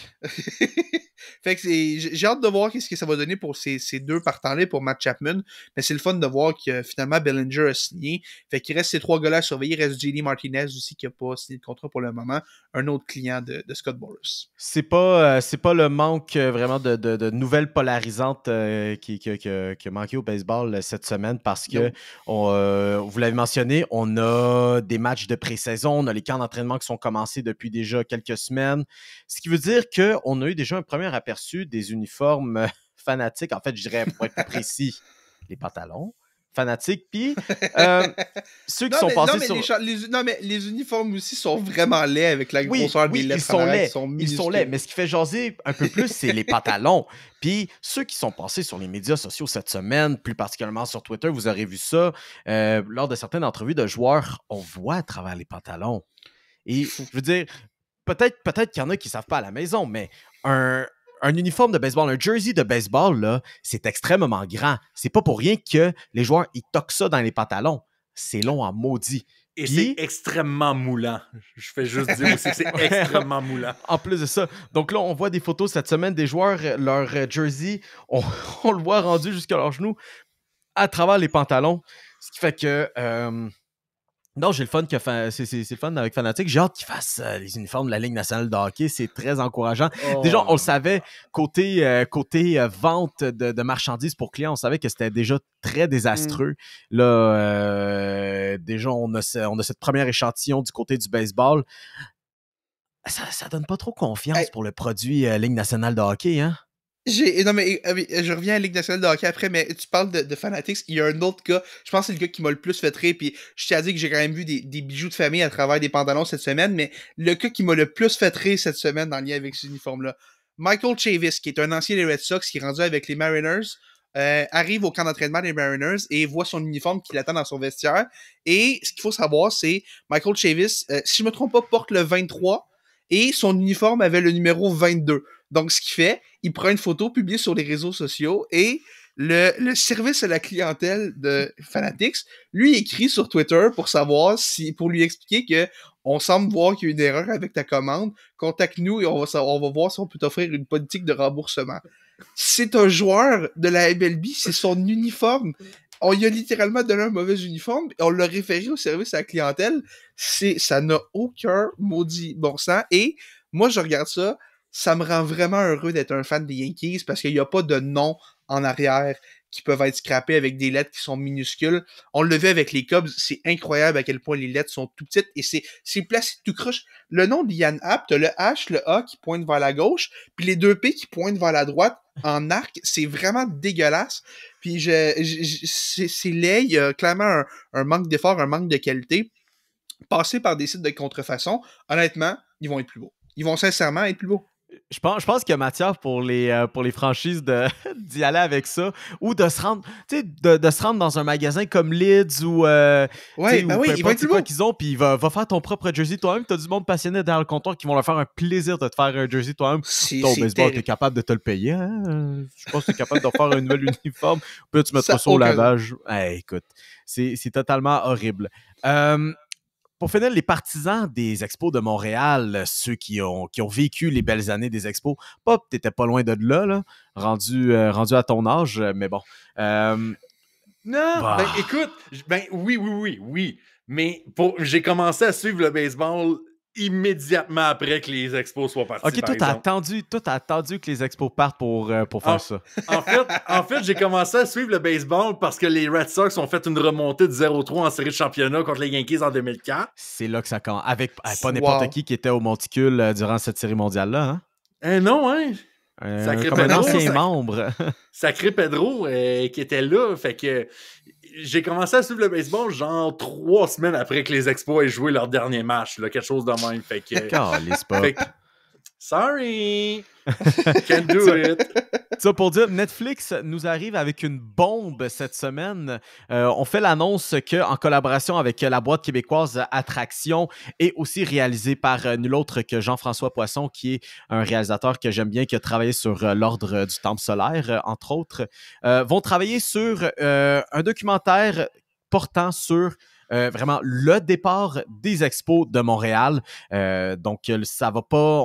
Fait que j'ai hâte de voir qu'est-ce que ça va donner pour ces 2 partants-là pour Matt Chapman. Mais c'est le fun de voir que finalement Bellinger a signé. Fait qu'il reste ces 3 gars-là à surveiller. Il reste JD Martinez aussi qui n'a pas signé de contrat pour le moment. Un autre client de Scott Boras. C'est pas le manque vraiment de nouvelles polarisantes qui a manqué au baseball cette semaine parce que, vous l'avez mentionné, on a des matchs de pré-saison, on a les camps d'entraînement qui sont commencés depuis déjà quelques semaines. Ce qui veut dire qu'on a eu déjà un premier aperçu des uniformes fanatiques. En fait, je dirais, pour être plus précis, les pantalons fanatiques. Puis, ceux qui sont passés sur... Non, mais les uniformes aussi sont vraiment laids avec la grosseur des lettres. Ils sont laids, mais ce qui fait jaser un peu plus, c'est les pantalons. Puis, ceux qui sont passés sur les médias sociaux cette semaine, plus particulièrement sur Twitter, vous aurez vu ça, lors de certaines entrevues de joueurs, on voit à travers les pantalons. Et je veux dire, peut-être qu'il y en a qui ne savent pas à la maison, mais un uniforme de baseball, un jersey de baseball, là, c'est extrêmement grand. C'est pas pour rien que les joueurs, ils toquent ça dans les pantalons. C'est long en maudit. Et c'est extrêmement moulant. Je fais juste dire aussi que c'est extrêmement moulant. En plus de ça. Donc là, on voit des photos cette semaine des joueurs, leur jersey, on le voit rendu jusqu'à leurs genoux à travers les pantalons. Ce qui fait que... Non, j'ai le fun c'est le fun avec Fanatic. J'ai hâte qu'ils fassent les uniformes de la Ligue nationale de hockey. C'est très encourageant. Déjà, on le savait, côté vente de marchandises pour clients, on savait que c'était déjà très désastreux. Là, déjà, on a cette première échantillon du côté du baseball. Ça donne pas trop confiance pour le produit Ligue nationale de hockey, hein? Non, mais je reviens à la Ligue nationale de hockey après, mais tu parles de Fanatics. Il y a un autre gars, je pense que c'est le gars qui m'a le plus fait rire, puis je t'ai dit que j'ai quand même vu des bijoux de famille à travers des pantalons cette semaine, mais le gars qui m'a le plus fait rire cette semaine dans le lien avec ce uniforme-là, Michael Chavis, qui est un ancien des Red Sox, qui est rendu avec les Mariners, arrive au camp d'entraînement des Mariners et voit son uniforme qui l'attend dans son vestiaire. Et ce qu'il faut savoir, c'est Michael Chavis, si je me trompe pas, porte le 23 et son uniforme avait le numéro 22. Donc, ce qu'il fait, il prend une photo publiée sur les réseaux sociaux et le service à la clientèle de Fanatics lui écrit sur Twitter pour lui expliquer que on semble voir qu'il y a une erreur avec ta commande. Contacte-nous et on va voir si on peut t'offrir une politique de remboursement. C'est un joueur de la MLB, c'est son uniforme. On lui a littéralement donné un mauvais uniforme et on l'a référé au service à la clientèle. Ça n'a aucun maudit bon sens. Et moi, je regarde ça, ça me rend vraiment heureux d'être un fan des Yankees parce qu'il n'y a pas de nom en arrière qui peuvent être scrappés avec des lettres qui sont minuscules. On le vu avec les Cubs, c'est incroyable à quel point les lettres sont tout petites et c'est placé tout croche. Le nom de Ian Happ, t'as le H, le A qui pointe vers la gauche, puis les deux P qui pointent vers la droite en arc, c'est vraiment dégueulasse. Puis c'est laid, il y a clairement un manque d'effort, un manque de qualité. Passer par des sites de contrefaçon, honnêtement, ils vont être plus beaux. Ils vont sincèrement être plus beaux. Je pense qu'il y a matière pour les franchises d'y aller avec ça ou de se rendre, tu sais, de se rendre dans un magasin comme Leeds ou ouais, ben oui, ils vont être plus beaux qu'ils ont, puis va faire ton propre jersey toi-même. T'as du monde passionné derrière le comptoir qui vont leur faire un plaisir de te faire un jersey toi-même. Ton baseball, t'es capable de te le payer, hein? Je pense que t'es capable de faire un nouvel uniforme. Puis tu mettras ça au lavage. Hey, écoute, c'est totalement horrible. Pour finir, les partisans des Expos de Montréal, ceux qui ont vécu les belles années des Expos, t'étais pas loin de là, rendu à ton âge, mais bon. Non, ben écoute, oui. Mais j'ai commencé à suivre le baseball immédiatement après que les Expos soient partis. Ok, toi, t'as attendu que les Expos partent pour faire ça. En fait, j'ai commencé à suivre le baseball parce que les Red Sox ont fait une remontée de 0-3 en série de championnat contre les Yankees en 2004. C'est là que ça commence. Avec pas n'importe qui était au monticule durant cette série mondiale-là, hein? Non, hein? Comme un ancien membre. Sacré Pedro qui était là. Fait que j'ai commencé à suivre le baseball genre 3 semaines après que les Expos aient joué leur dernier match. Là, quelque chose de même. Fait que... Sorry! Can't do it! Ça pour dire, Netflix nous arrive avec une bombe cette semaine. On fait l'annonce qu'en collaboration avec la boîte québécoise Attraction et aussi réalisé par nul autre que Jean-François Poisson, qui est un réalisateur que j'aime bien, qui a travaillé sur l'Ordre du Temple solaire, entre autres, vont travailler sur un documentaire portant sur vraiment le départ des Expos de Montréal. Donc, ça va pas...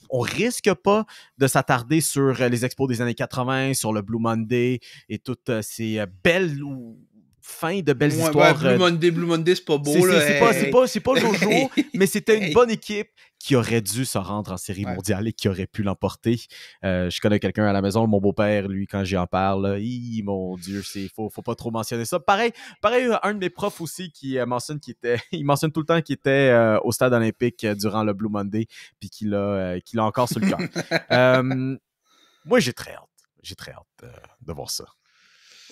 On risque pas de s'attarder sur les Expos des années 80, sur le Blue Monday et toutes ces belles fins de belles histoires. Blue Monday, c'est pas beau. C'est pas Jojo, mais c'était une bonne équipe qui aurait dû se rendre en série mondiale et qui aurait pu l'emporter. Je connais quelqu'un à la maison, mon beau-père, lui, quand j'y en parle, mon Dieu, faut pas trop mentionner ça. Pareil, un de mes profs aussi qui mentionne il mentionne tout le temps qu'il était au stade olympique durant le Blue Monday puis qu'il l'a encore sur le cœur. Moi, j'ai très hâte de voir ça.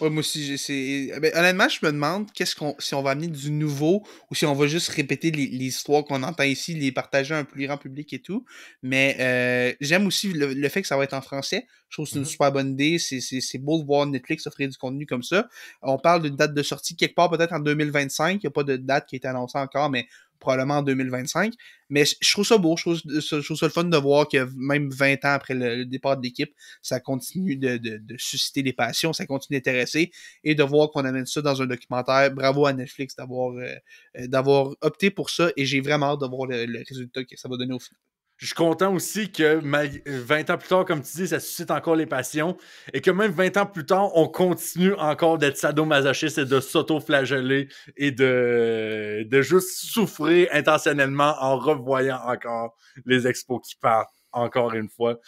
Ouais, moi aussi, honnêtement, je me demande si on va amener du nouveau ou si on va juste répéter les histoires qu'on entend ici, les partager à un plus grand public et tout. Mais j'aime aussi le fait que ça va être en français. Je trouve que c'est une super bonne idée. C'est beau de voir Netflix offrir du contenu comme ça. On parle d'une date de sortie quelque part peut-être en 2025. Il n'y a pas de date qui a été annoncée encore, mais probablement en 2025. Mais je trouve ça beau, je trouve ça le fun de voir que même 20 ans après le départ de l'équipe, ça continue de susciter des passions, ça continue d'intéresser, et de voir qu'on amène ça dans un documentaire. Bravo à Netflix d'avoir opté pour ça, et j'ai vraiment hâte de voir le résultat que ça va donner au final. Je suis content aussi que 20 ans plus tard, comme tu dis, ça suscite encore les passions et que même 20 ans plus tard, on continue encore d'être sadomasochiste et de s'auto-flageller et de juste souffrir intentionnellement en revoyant encore les Expos qui partent encore une fois.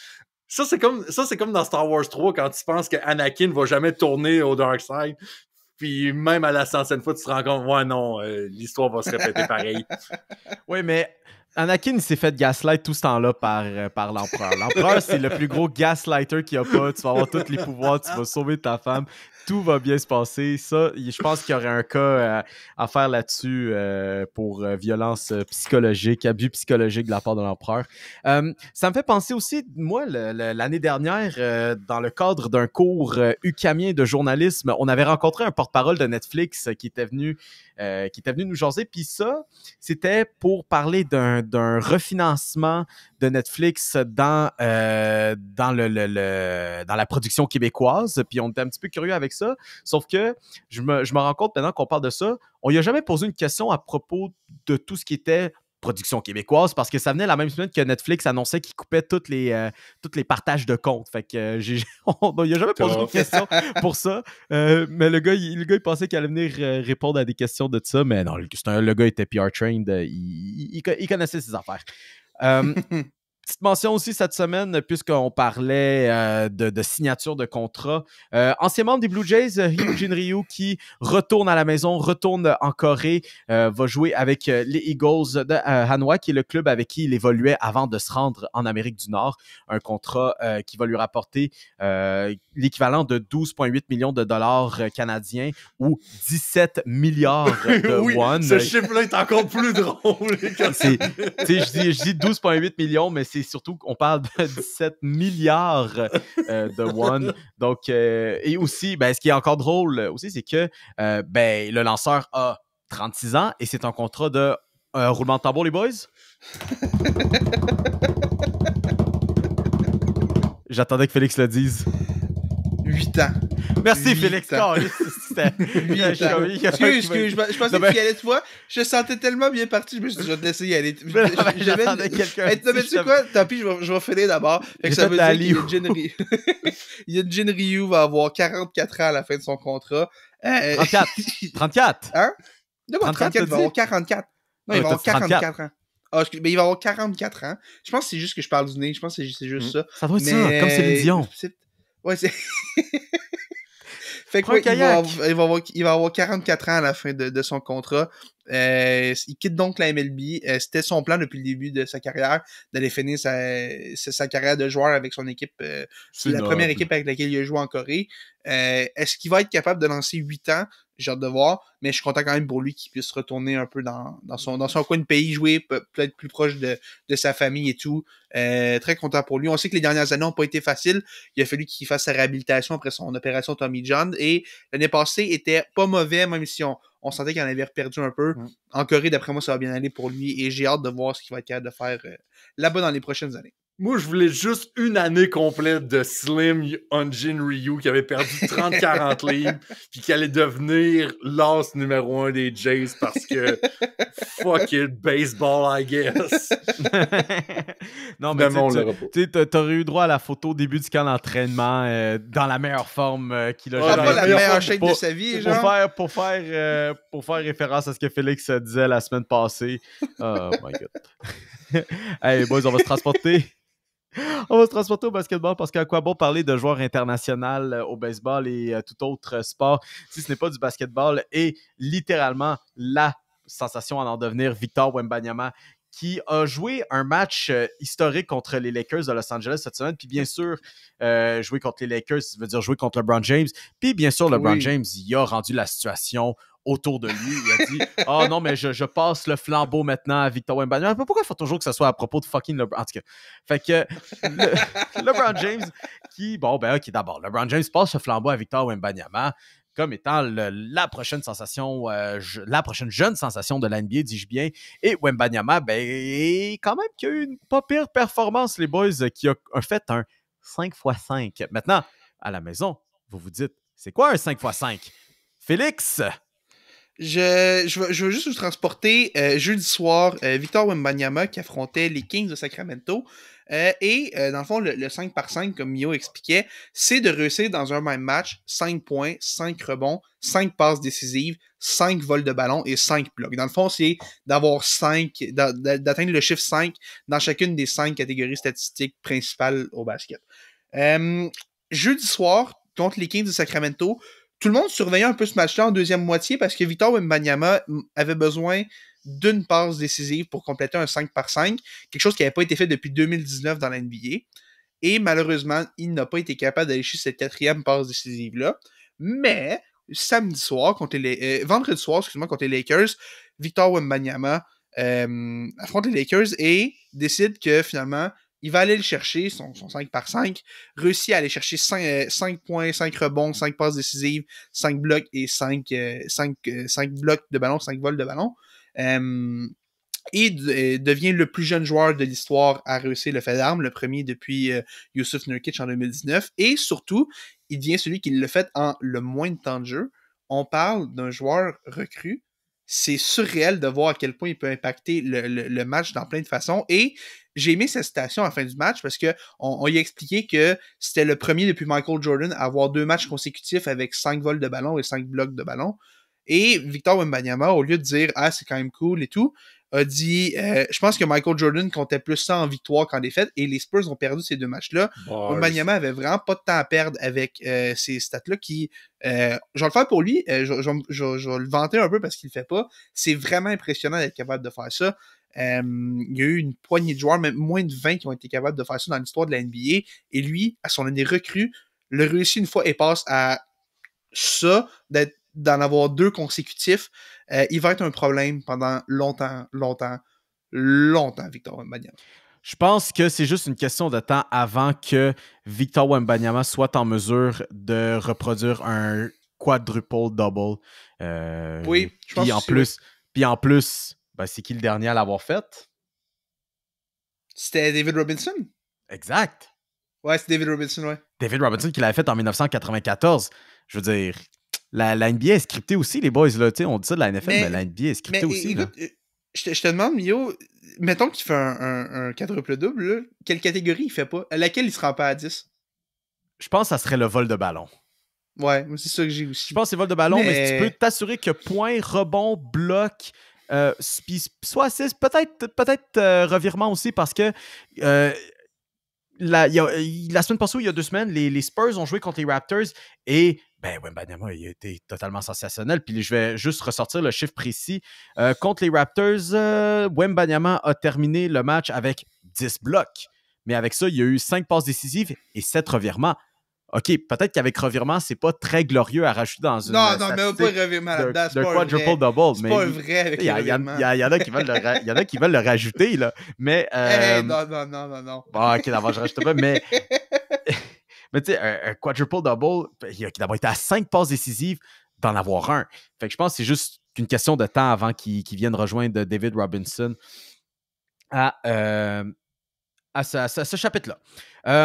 Ça, c'est comme dans Star Wars 3 quand tu penses que Anakin va jamais tourner au Dark Side. Puis même à la 100e fois, tu te rends compte, ouais, non, l'histoire va se répéter pareil. Oui, mais Anakin, il s'est fait gaslight tout ce temps-là par l'empereur. L'empereur, c'est le plus gros gaslighter qu'il n'y a pas. Tu vas avoir tous les pouvoirs, tu vas sauver ta femme. Tout va bien se passer. Ça, je pense qu'il y aurait un cas à faire là-dessus pour violence psychologique, abus psychologique de la part de l'empereur. Ça me fait penser aussi, moi, l'année dernière, dans le cadre d'un cours UQAMien de journalisme, on avait rencontré un porte-parole de Netflix qui était venu nous jaser. Puis ça, c'était pour parler d'un refinancement de Netflix dans la production québécoise. Puis on était un petit peu curieux avec ça. Sauf que je me rends compte maintenant qu'on parle de ça, on lui a jamais posé une question à propos de tout ce qui était production québécoise, parce que ça venait la même semaine que Netflix annonçait qu'il coupait tous les partages de comptes. Fait que on lui a jamais posé une question pour ça. Mais le gars, il pensait qu'il allait venir répondre à des questions de ça, mais non, le gars était PR trained, il connaissait ses affaires. Petite mention aussi cette semaine, puisqu'on parlait de signature de contrat. Ancien membre des Blue Jays, Hyun-Jin Ryu, qui retourne à la maison, retourne en Corée, va jouer avec les Eagles de Hanwha, qui est le club avec qui il évoluait avant de se rendre en Amérique du Nord. Un contrat qui va lui rapporter l'équivalent de 12,8 millions de dollars canadiens ou 17 milliards de oui, won. Ce chiffre-là est encore plus drôle. Je dis 12,8 millions, mais c'est surtout qu'on parle de 17 milliards de won. Donc, et aussi, ce qui est encore drôle aussi, c'est que le lanceur a 36 ans et c'est un contrat de roulement de tambour, les boys? J'attendais que Félix le dise. 8 ans. Merci 8 Félix. ans. Excuse, je pensais qu'il allait, tu vois, je sentais tellement bien parti, je me suis dit, je vais te laisser y aller. J'attendais quelqu'un. Tu sais quoi? Tant pis, je vais finir d'abord. Fait que ça veut dire que Hyun-Jin Ryu va avoir 44 ans à la fin de son contrat. 34. 34. Hein? De quoi? 34, il va avoir 44. Non, il va avoir 44 ans. Ah, mais il va avoir 44 ans. Je pense que c'est juste que je parle du nez. Je pense que c'est juste ça. Ça doit être ça, comme Céline Dion. Ouais, c'est... Fait que, il va avoir 44 ans à la fin de son contrat. Il quitte donc la MLB. C'était son plan depuis le début de sa carrière d'aller finir sa carrière de joueur avec son équipe. C'est la première équipe avec laquelle il a joué en Corée. Est-ce qu'il va être capable de lancer 8 ans? J'ai hâte de voir, mais je suis content quand même pour lui qu'il puisse retourner un peu dans son coin de pays, jouer peut-être plus proche de sa famille et tout. Très content pour lui. On sait que les dernières années n'ont pas été faciles. Il a fallu qu'il fasse sa réhabilitation après son opération Tommy John. Et l'année passée était pas mauvais, même si on sentait qu'il en avait perdu un peu. En Corée, d'après moi, ça va bien aller pour lui. Et j'ai hâte de voir ce qu'il va être capable de faire là-bas dans les prochaines années. Moi, je voulais juste une année complète de Slim Hyun-Jin Ryu qui avait perdu 30-40 livres puis qui allait devenir l'as numéro 1 des Jays parce que fuck it, baseball, I guess. Non, mais tu t'aurais eu droit à la photo au début du camp d'entraînement dans la meilleure forme qu'il a jamais. Pas la meilleure shape de sa vie, genre. Pour faire référence à ce que Félix disait la semaine passée. Oh my God. Hey, boys, on va se transporter. On va se transporter au basketball parce qu'à quoi bon parler de joueurs internationaux au baseball et tout autre sport si ce n'est pas du basketball et littéralement la sensation à en devenir Victor Wembanyama qui a joué un match historique contre les Lakers de Los Angeles cette semaine. Puis bien sûr, jouer contre les Lakers, ça veut dire jouer contre LeBron James. Puis bien sûr, LeBron James, il a rendu la situation autour de lui. Il a dit « Ah non, mais je passe le flambeau maintenant à Victor Wembanyama. » Pourquoi il faut toujours que ce soit à propos de fucking LeBron? En tout cas, fait que LeBron James qui... Bon, ben ok, d'abord, LeBron James passe le flambeau à Victor Wembanyama comme étant la prochaine sensation, la prochaine jeune sensation de la NBA, dis-je bien. Et Wembanyama, quand même, qui a eu une pas pire performance, les boys, qui a fait un 5x5. Maintenant, à la maison, vous vous dites, c'est quoi un 5x5? Félix? Je veux juste vous transporter jeudi soir, Victor Wembanyama qui affrontait les Kings de Sacramento. Dans le fond, le 5x5, comme Mio expliquait, c'est de réussir dans un même match 5 points, 5 rebonds, 5 passes décisives, 5 vols de ballon et 5 blocs. Dans le fond, c'est d'avoir d'atteindre le chiffre 5 dans chacune des 5 catégories statistiques principales au basket. Jeudi soir, contre les Kings de Sacramento, tout le monde surveillait un peu ce match-là en deuxième moitié parce que Victor Wembanyama avait besoin d'une passe décisive pour compléter un 5x5, quelque chose qui n'avait pas été fait depuis 2019 dans la NBA. Et malheureusement, il n'a pas été capable d'aller chercher cette 4e passe décisive-là. Mais vendredi soir, contre les Lakers, Victor Wembanyama affronte les Lakers et décide que finalement, il va aller le chercher, son 5x5, réussit à aller chercher 5 points, 5 rebonds, 5 passes décisives, 5 blocs et 5 blocs de ballon, 5 vols de ballon. Et devient le plus jeune joueur de l'histoire à réussir le fait d'armes, le premier depuis Jusuf Nurkic en 2019. Et surtout, il devient celui qui l'a fait en le moins de temps de jeu. On parle d'un joueur recru. C'est surréel de voir à quel point il peut impacter le match dans plein de façons. Et j'ai aimé cette citation à la fin du match parce qu'on y a expliqué que c'était le premier depuis Michael Jordan à avoir 2 matchs consécutifs avec 5 vols de ballon et 5 blocs de ballon. Et Victor Wembanyama, au lieu de dire « Ah, c'est quand même cool et tout », a dit je pense que Michael Jordan comptait plus ça en victoire qu'en défaite, et les Spurs ont perdu ces 2 matchs-là. Wembanyama avait vraiment pas de temps à perdre avec ces stats-là qui... je vais le faire pour lui, je vais le vanter un peu parce qu'il le fait pas. C'est vraiment impressionnant d'être capable de faire ça. Il y a eu une poignée de joueurs, même moins de 20 qui ont été capables de faire ça dans l'histoire de la NBA, et lui, à son année recrue, le réussit une fois et passe à ça, d'en avoir 2 consécutifs. Il va être un problème pendant longtemps, Victor Wembanyama. Je pense que c'est juste une question de temps avant que Victor Wembanyama soit en mesure de reproduire un quadruple-double. Oui, je pense que Puis en plus, ben, c'est qui le dernier à l'avoir fait? C'était David Robinson? Exact. Ouais, c'est David Robinson, ouais. David Robinson qui l'avait fait en 1994. Je veux dire, la NBA est scriptée aussi, les boys. Là. On dit ça de la NFL, mais la NBA est scriptée aussi. Écoute, je te demande, Mio, mettons qu'il fait un quadruple-double, quelle catégorie il fait pas? À laquelle il se rend pas à 10? Je pense que ça serait le vol de ballon. Ouais, c'est ça que j'ai aussi. Je pense que c'est vol de ballon, mais tu peux t'assurer que point, rebond, bloc, soit assist, peut-être revirement aussi, parce que la semaine passée, il y a 2 semaines, les Spurs ont joué contre les Raptors et Wembanyama il a été totalement sensationnel. Puis je vais juste ressortir le chiffre précis. Contre les Raptors, Wembanyama a terminé le match avec 10 blocs. Mais avec ça, il y a eu 5 passes décisives et 7 revirements. OK, peut-être qu'avec revirement, c'est pas très glorieux à rajouter dans une non, mais pas revirement. de quadruple-double. C'est pas un vrai avec revirement. Il y en a qui veulent le rajouter, là. Mais... non. Bon, OK, d'abord, je rajoute pas, mais... mais tu sais, un quadruple-double, il a d'abord été à 5 passes décisives d'en avoir un. Fait que je pense que c'est juste une question de temps avant qu'il vienne rejoindre David Robinson à ce chapitre-là.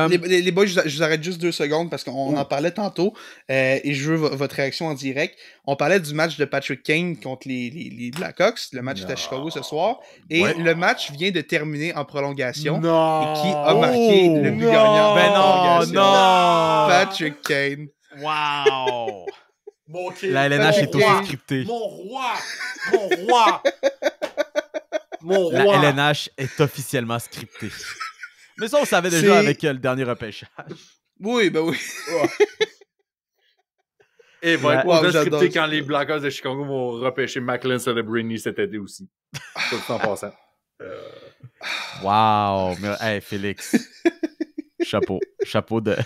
Les boys, je vous arrête juste 2 secondes parce qu'on en parlait tantôt et je veux votre réaction en direct. On parlait du match de Patrick Kane contre les Blackhawks. Le match est à Chicago ce soir. Et le match vient de terminer en prolongation. Non! Et qui a marqué le but gagnant? Non! Patrick Kane. Wow! La LNH est aussi scriptée. Mon roi! La LNH est officiellement scriptée. Mais ça, on savait déjà avec le dernier repêchage. Oui, ben oui. Et va être scripté quand les Blackhawks de Chicago vont repêcher Macklin Celebrini cet été aussi. Tout en passant. Wow! Mais, hey, Félix. Chapeau de...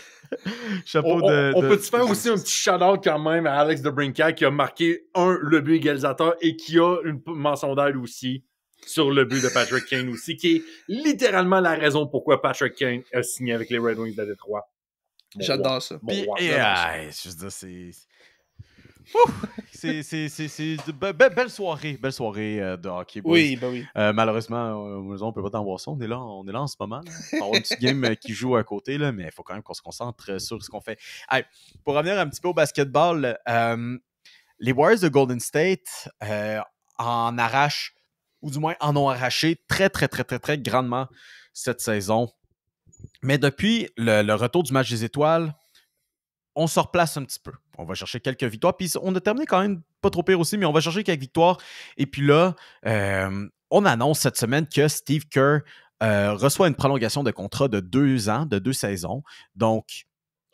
On peut-tu faire aussi un petit shout-out quand même à Alex DeBrincat qui a marqué le but égalisateur et qui a une mention d'aide aussi sur le but de Patrick Kane aussi, qui est littéralement la raison pourquoi Patrick Kane a signé avec les Red Wings de Détroit. J'adore ça. Je veux dire, c'est belle soirée de hockey. Boys. Oui, ben oui. Malheureusement, on peut pas t'en voir ça. On est là en ce moment. On va avoir une petite game qui joue à côté, là, mais il faut quand même qu'on se concentre sur ce qu'on fait. Hey, pour revenir un petit peu au basketball, les Warriors de Golden State en arrachent, ou du moins en ont arraché très, très, très, très, très grandement cette saison. Mais depuis le retour du match des étoiles, on se replace un petit peu. On va chercher quelques victoires. Puis on a terminé quand même pas trop pire aussi, mais on va chercher quelques victoires. Et puis là, on annonce cette semaine que Steve Kerr reçoit une prolongation de contrat de 2 ans, de 2 saisons. Donc,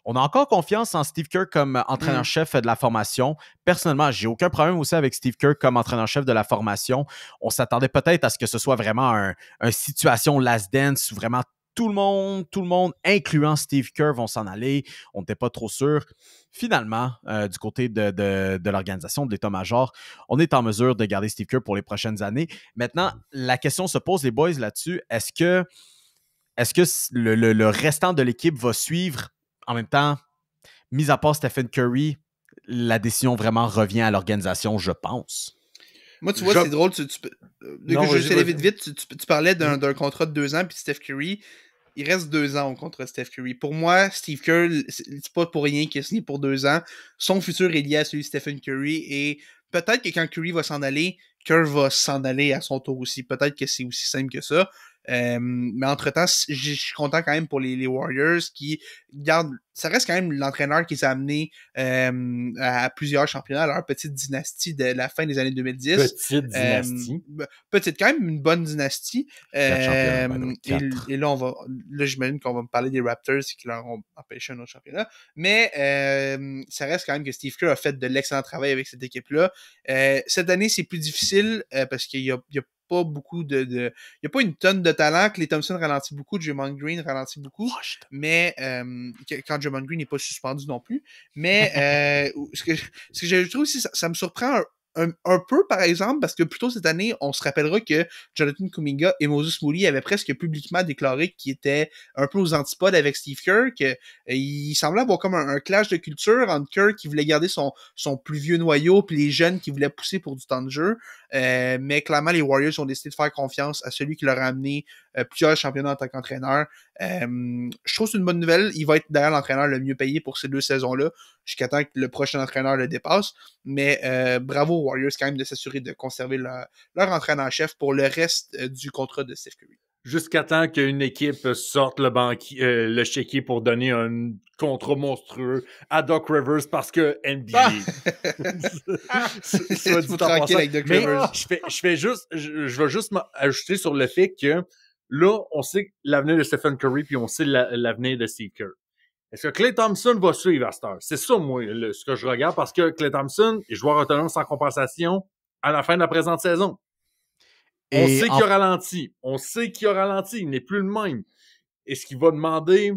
on a encore confiance en Steve Kerr comme entraîneur-chef de la formation. Personnellement, j'ai aucun problème aussi avec Steve Kerr comme entraîneur-chef de la formation. On s'attendait peut-être à ce que ce soit vraiment un situation last dance où vraiment tout le monde, incluant Steve Kerr, vont s'en aller. On n'était pas trop sûr. Finalement, du côté de l'organisation, de l'état-major, on est en mesure de garder Steve Kerr pour les prochaines années. Maintenant, la question se pose, les boys, là-dessus. Est-ce que le restant de l'équipe va suivre? En même temps, mis à part Stephen Curry, la décision vraiment revient à l'organisation, je pense. Moi, tu vois, c'est drôle. Je vais aller vite. Tu parlais d'un contrat de 2 ans, puis Steph Curry, il reste 2 ans au contrat de Steph Curry. Pour moi, Steve Kerr, c'est pas pour rien qu'il a signé pour 2 ans. Son futur est lié à celui de Stephen Curry, et peut-être que quand Curry va s'en aller, Kerr va s'en aller à son tour aussi. Peut-être que c'est aussi simple que ça. Mais entre-temps, je suis content quand même pour les Warriors qui gardent... Ça reste quand même l'entraîneur qui les a amenés à plusieurs championnats, à leur petite dynastie de la fin des années 2010. Petite dynastie. Petite, quand même une bonne dynastie. Et là, j'imagine qu'on va me parler des Raptors qui leur ont empêché un autre championnat. Mais ça reste quand même que Steve Kerr a fait de l'excellent travail avec cette équipe-là. Cette année, c'est plus difficile parce qu'il y a pas beaucoup il y a pas une tonne de talent. Klay Thompson ralentit beaucoup, Draymond Green ralentit beaucoup, mais quand Draymond Green n'est pas suspendu non plus. Mais ce que je trouve aussi, ça me surprend un peu, par exemple, parce que plus tôt cette année, on se rappellera que Jonathan Kuminga et Moses Moody avaient presque publiquement déclaré qu'ils étaient un peu aux antipodes avec Steve Kerr, qu'il semblait avoir comme un clash de culture entre Kerr qui voulait garder son plus vieux noyau puis les jeunes qui voulaient pousser pour du temps de jeu. Mais clairement, les Warriors ont décidé de faire confiance à celui qui leur a amené plusieurs championnats en tant qu'entraîneur. Je trouve que c'est une bonne nouvelle. Il va être d'ailleurs l'entraîneur le mieux payé pour ces 2 saisons-là, jusqu'à temps que le prochain entraîneur le dépasse. Mais bravo aux Warriors quand même de s'assurer de conserver leur entraîneur-chef pour le reste du contrat de Steph Curry. Jusqu'à temps qu'une équipe sorte le chéquier pour donner un contrat monstrueux à Doc Rivers parce que NBA. C'est tranquille avec Doc Rivers. Je vais juste m'ajouter sur le fait que là, on sait l'avenir de Stephen Curry puis on sait l'avenir de Steve Kerr. Est-ce que Klay Thompson va suivre à cette heure? C'est ça, moi, ce que je regarde, parce que Klay Thompson est joueur autonome sans compensation à la fin de la présente saison. On sait qu'il a ralenti. On sait qu'il a ralenti. Il n'est plus le même. Est-ce qu'il va demander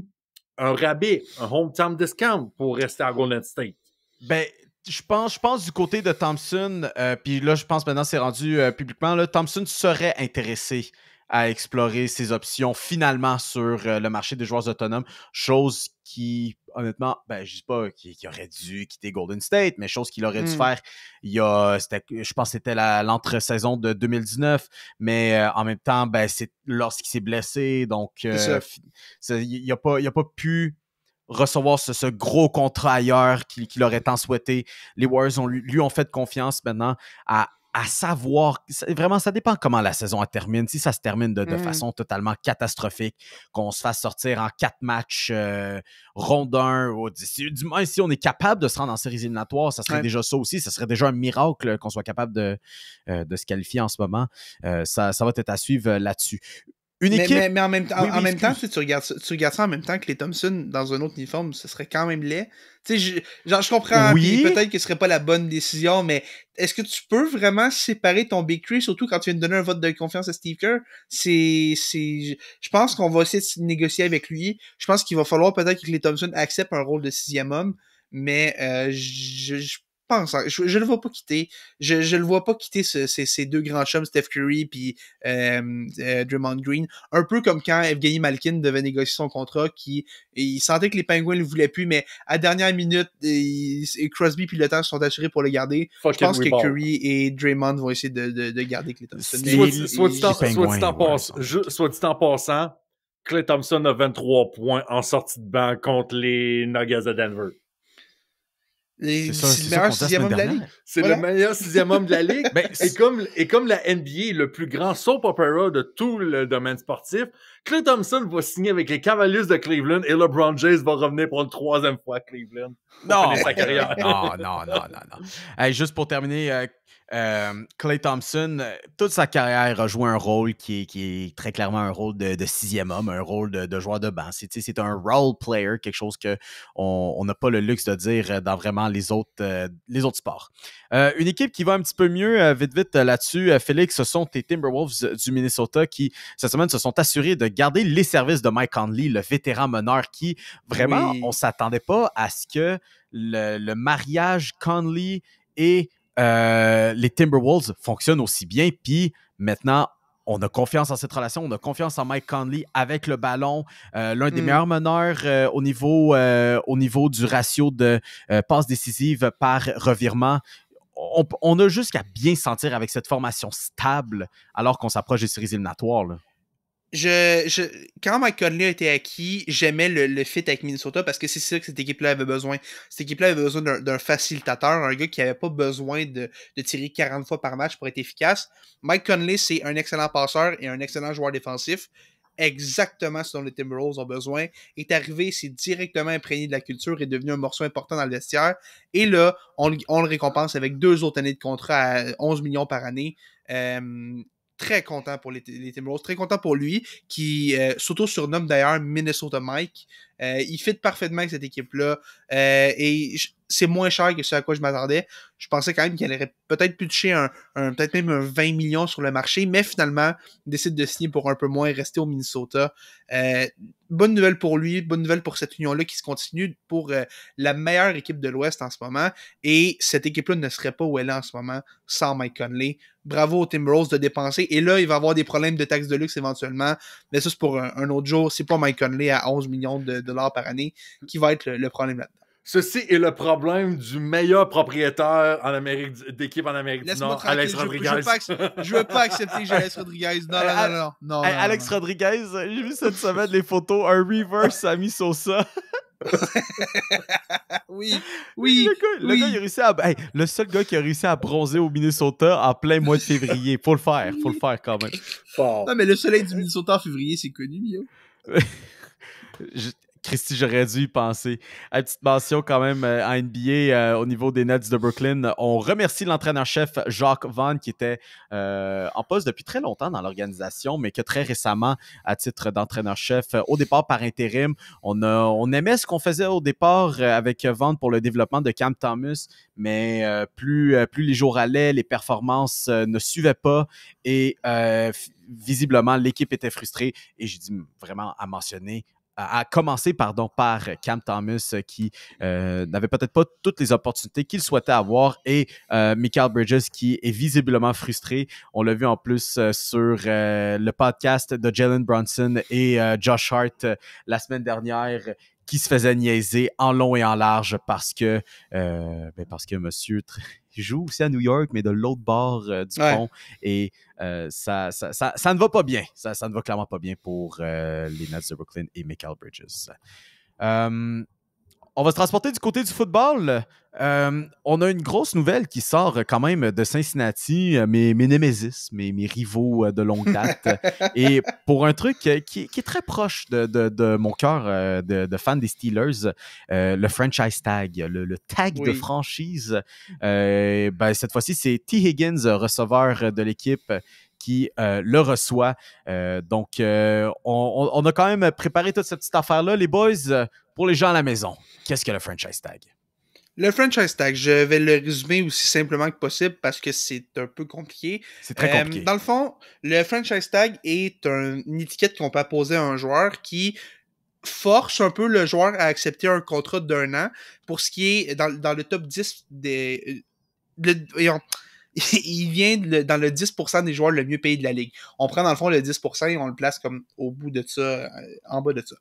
un rabais, un hometown discount pour rester à Golden State? Ben, je pense du côté de Thompson, puis là, je pense maintenant c'est rendu publiquement, là, Thompson serait intéressé à explorer ses options finalement sur le marché des joueurs autonomes, chose qui, honnêtement, ben, je dis pas qu'il aurait dû quitter Golden State, mais chose qu'il aurait dû faire je pense que c'était l'entre-saison de 2019, mais en même temps, ben, c'est lorsqu'il s'est blessé, donc il n'a pas pu recevoir ce gros contrat ailleurs qu'il aurait tant souhaité. Les Warriors lui ont fait confiance maintenant à savoir, vraiment, ça dépend comment la saison termine. Si ça se termine de façon totalement catastrophique, qu'on se fasse sortir en 4 matchs ronde 1, du moins si on est capable de se rendre en séries éliminatoires, ça serait déjà ça aussi. Ça serait déjà un miracle qu'on soit capable de se qualifier en ce moment. Ça va être à suivre là-dessus. Mais en même temps, tu regardes ça en même temps que les Thompson dans un autre uniforme, ce serait quand même laid. Je comprends, peut-être que ce serait pas la bonne décision, mais est-ce que tu peux vraiment séparer ton Big Three, surtout quand tu viens de donner un vote de confiance à Steve Kerr? Je pense qu'on va essayer de négocier avec lui. Je pense qu'il va falloir peut-être que les Thompson acceptent un rôle de 6e homme, mais je pense, je le vois pas quitter. Je le vois pas quitter ces 2 grands chums, Steph Curry puis Draymond Green. Un peu comme quand Evgeny Malkin devait négocier son contrat, il sentait que les Penguins le voulaient plus, mais à dernière minute, Crosby puis le temps se sont assurés pour le garder. Je pense que Curry et Draymond vont essayer de garder Klay Thompson. Soit dit en passant, Klay Thompson a 23 points en sortie de banc contre les Nuggets de Denver. C'est le meilleur 6e homme de la Ligue. C'est le meilleur 6e homme de la Ligue. Et comme la NBA, le plus grand soap opera de tout le domaine sportif, Klay Thompson va signer avec les Cavaliers de Cleveland et LeBron James va revenir pour une 3e fois à Cleveland. Non, sa carrière. non. Hey, juste pour terminer, Klay Thompson, toute sa carrière a joué un rôle qui est très clairement un rôle de 6e homme, un rôle de joueur de banc. C'est un role player, quelque chose qu'on n'a pas le luxe de dire dans vraiment les autres sports. Une équipe qui va un petit peu mieux, vite là-dessus, Félix, ce sont les Timberwolves du Minnesota qui, cette semaine, se sont assurés de garder les services de Mike Conley, le vétéran meneur qui, vraiment, on ne s'attendait pas à ce que le mariage Conley et les Timberwolves fonctionnent aussi bien. Puis maintenant, on a confiance en cette relation, on a confiance en Mike Conley avec le ballon. L'un des meilleurs meneurs au niveau du ratio de passes décisives par revirement. On a juste qu'à bien sentir avec cette formation stable alors qu'on s'approche des séries éliminatoires, là. Quand Mike Conley a été acquis, j'aimais le fit avec Minnesota parce que c'est ça que cette équipe-là avait besoin. Cette équipe-là avait besoin d'un facilitateur, un gars qui n'avait pas besoin de tirer 40 fois par match pour être efficace. Mike Conley, c'est un excellent passeur et un excellent joueur défensif. Exactement ce dont les Timberwolves ont besoin. Est arrivé, c'est directement imprégné de la culture, est devenu un morceau important dans le vestiaire. Et là, on le récompense avec 2 autres années de contrat à 11 millions par année. Très content pour les Timberwolves, très content pour lui, qui s'auto-surnomme d'ailleurs Minnesota Mike. Il fit parfaitement avec cette équipe-là. Et c'est moins cher que ce à quoi je m'attendais. Je pensais quand même qu'il aurait peut-être pu toucher peut-être même un 20 millions sur le marché, mais finalement, il décide de signer pour un peu moins et rester au Minnesota. Bonne nouvelle pour lui, bonne nouvelle pour cette union-là qui se continue pour la meilleure équipe de l'Ouest en ce moment. Et cette équipe-là ne serait pas où elle est en ce moment sans Mike Conley. Bravo aux Timberwolves de dépenser. Et là, il va avoir des problèmes de taxes de luxe éventuellement. Mais ça, c'est pour un autre jour. C'est pas Mike Conley à 11 millions de dollars par année qui va être le problème là-dedans. Ceci est le problème du meilleur propriétaire d'équipe en Amérique du Nord, Alex Rodriguez. Je veux pas accepter que j'ai Alex Rodriguez. Non. Alex Rodriguez, j'ai vu cette semaine les photos, un reverse à Sosa. Oui. Le gars, il a réussi à. Le seul gars qui a réussi à bronzer au Minnesota en plein mois de février. Faut le faire quand même. Fort. Non, mais le soleil du Minnesota en février, c'est connu, Mio. Christy, j'aurais dû y penser. Petite mention quand même en NBA au niveau des Nets de Brooklyn. On remercie l'entraîneur-chef Jacques Vaughn qui était en poste depuis très longtemps dans l'organisation, mais que très récemment, à titre d'entraîneur-chef, au départ par intérim, on aimait ce qu'on faisait au départ avec Vaughn pour le développement de Cam Thomas, mais plus les jours allaient, les performances ne suivaient pas et visiblement, l'équipe était frustrée. Et j'ai dit vraiment à mentionner à commencer par Cam Thomas qui n'avait peut-être pas toutes les opportunités qu'il souhaitait avoir et Mikal Bridges qui est visiblement frustré. On l'a vu en plus sur le podcast de Jalen Brunson et Josh Hart la semaine dernière qui se faisait niaiser en long et en large parce que monsieur joue aussi à New York, mais de l'autre bord du pont. Et ça ne va pas bien. Ça ne va clairement pas bien pour les Nets de Brooklyn et Mikal Bridges. On va se transporter du côté du football. On a une grosse nouvelle qui sort quand même de Cincinnati, mes némésis, mes rivaux de longue date. Et pour un truc qui est très proche de mon cœur de fan des Steelers, le franchise tag, le tag de franchise. Cette fois-ci, c'est T. Higgins, receveur de l'équipe, qui le reçoit. Donc, on a quand même préparé toute cette petite affaire-là. Les boys, pour les gens à la maison, qu'est-ce que le franchise tag? Le franchise tag, je vais le résumer aussi simplement que possible parce que c'est un peu compliqué. C'est très compliqué. Dans le fond, le franchise tag est une étiquette qu'on peut apposer à un joueur qui force un peu le joueur à accepter un contrat d'1 an pour ce qui est dans le top 10 des... il vient dans le 10% des joueurs le mieux payé de la ligue. On prend dans le fond le 10% et on le place comme au bout de ça, en bas de ça.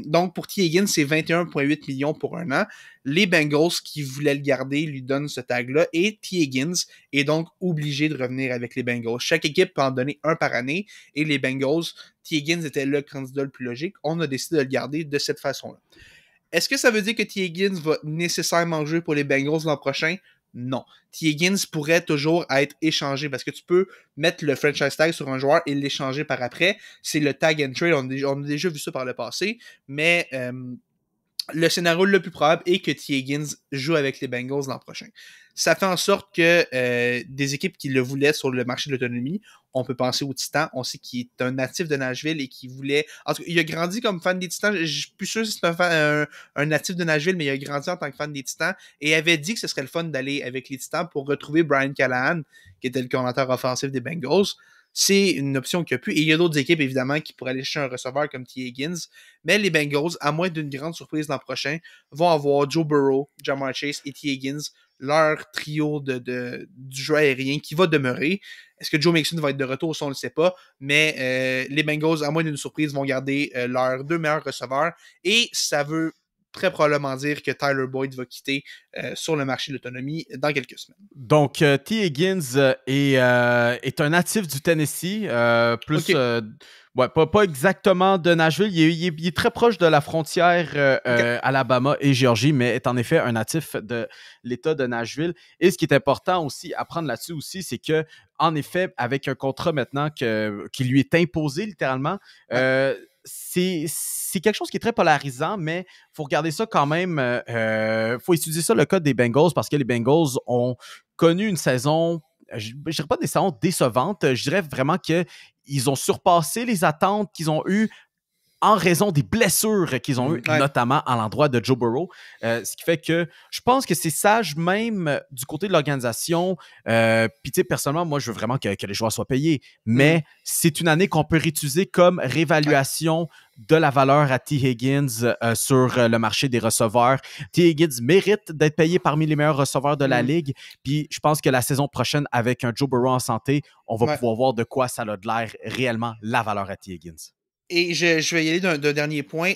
Donc pour T. Higgins, c'est 21,8 millions pour 1 an. Les Bengals qui voulaient le garder lui donnent ce tag-là et T. Higgins est donc obligé de revenir avec les Bengals. Chaque équipe peut en donner un par année et les Bengals, T. Higgins était le candidat le plus logique. On a décidé de le garder de cette façon-là. Est-ce que ça veut dire que T. Higgins va nécessairement jouer pour les Bengals l'an prochain? Non. T. Higgins pourrait toujours être échangé parce que tu peux mettre le franchise tag sur un joueur et l'échanger par après. C'est le tag and trade. On a déjà vu ça par le passé, mais le scénario le plus probable est que T. Higgins joue avec les Bengals l'an prochain. Ça fait en sorte que des équipes qui le voulaient sur le marché de l'autonomie, on peut penser aux Titans. On sait qu'il est un natif de Nashville et qu'il voulait... En tout cas, il a grandi comme fan des Titans. Je suis plus sûr si c'est un natif de Nashville, mais il a grandi en tant que fan des Titans et avait dit que ce serait le fun d'aller avec les Titans pour retrouver Brian Callahan, qui était le coordinateur offensif des Bengals. C'est une option qu'il y a pu. Et il y a d'autres équipes, évidemment, qui pourraient aller chercher un receveur comme T. Higgins. Mais les Bengals, à moins d'une grande surprise l'an prochain, vont avoir Joe Burrow, Ja'Marr Chase et T. Higgins, leur trio du jeu aérien qui va demeurer. Est-ce que Joe Mixon va être de retour? Ça, on ne le sait pas. Mais les Bengals, à moins d'une surprise, vont garder leurs 2 meilleurs receveurs. Et ça veut très probablement dire que Tyler Boyd va quitter sur le marché de l'autonomie dans quelques semaines. Donc, T. Higgins est un natif du Tennessee. Plus, okay. Ouais, pas exactement de Nashville. Il est très proche de la frontière Alabama et Géorgie, mais est en effet un natif de l'État de Nashville. Et ce qui est important aussi à prendre là-dessus aussi, c'est que, en effet, avec un contrat maintenant qui lui est imposé littéralement, c'est quelque chose qui est très polarisant, mais il faut regarder ça quand même. Faut étudier ça, le cas des Bengals, parce que les Bengals ont connu une saison, je ne dirais pas des saisons décevantes, je dirais vraiment qu'ils ont surpassé les attentes qu'ils ont eues en raison des blessures qu'ils ont eues, notamment à l'endroit de Joe Burrow. Ce qui fait que je pense que c'est sage même du côté de l'organisation. Puis, tu sais, personnellement, moi, je veux vraiment que les joueurs soient payés. Mais c'est une année qu'on peut réutiliser comme réévaluation de la valeur à T. Higgins sur le marché des receveurs. T. Higgins mérite d'être payé parmi les meilleurs receveurs de la Ligue. Puis, je pense que la saison prochaine, avec un Joe Burrow en santé, on va pouvoir voir de quoi ça a de l'air réellement la valeur à T. Higgins. Et je vais y aller d'un dernier point.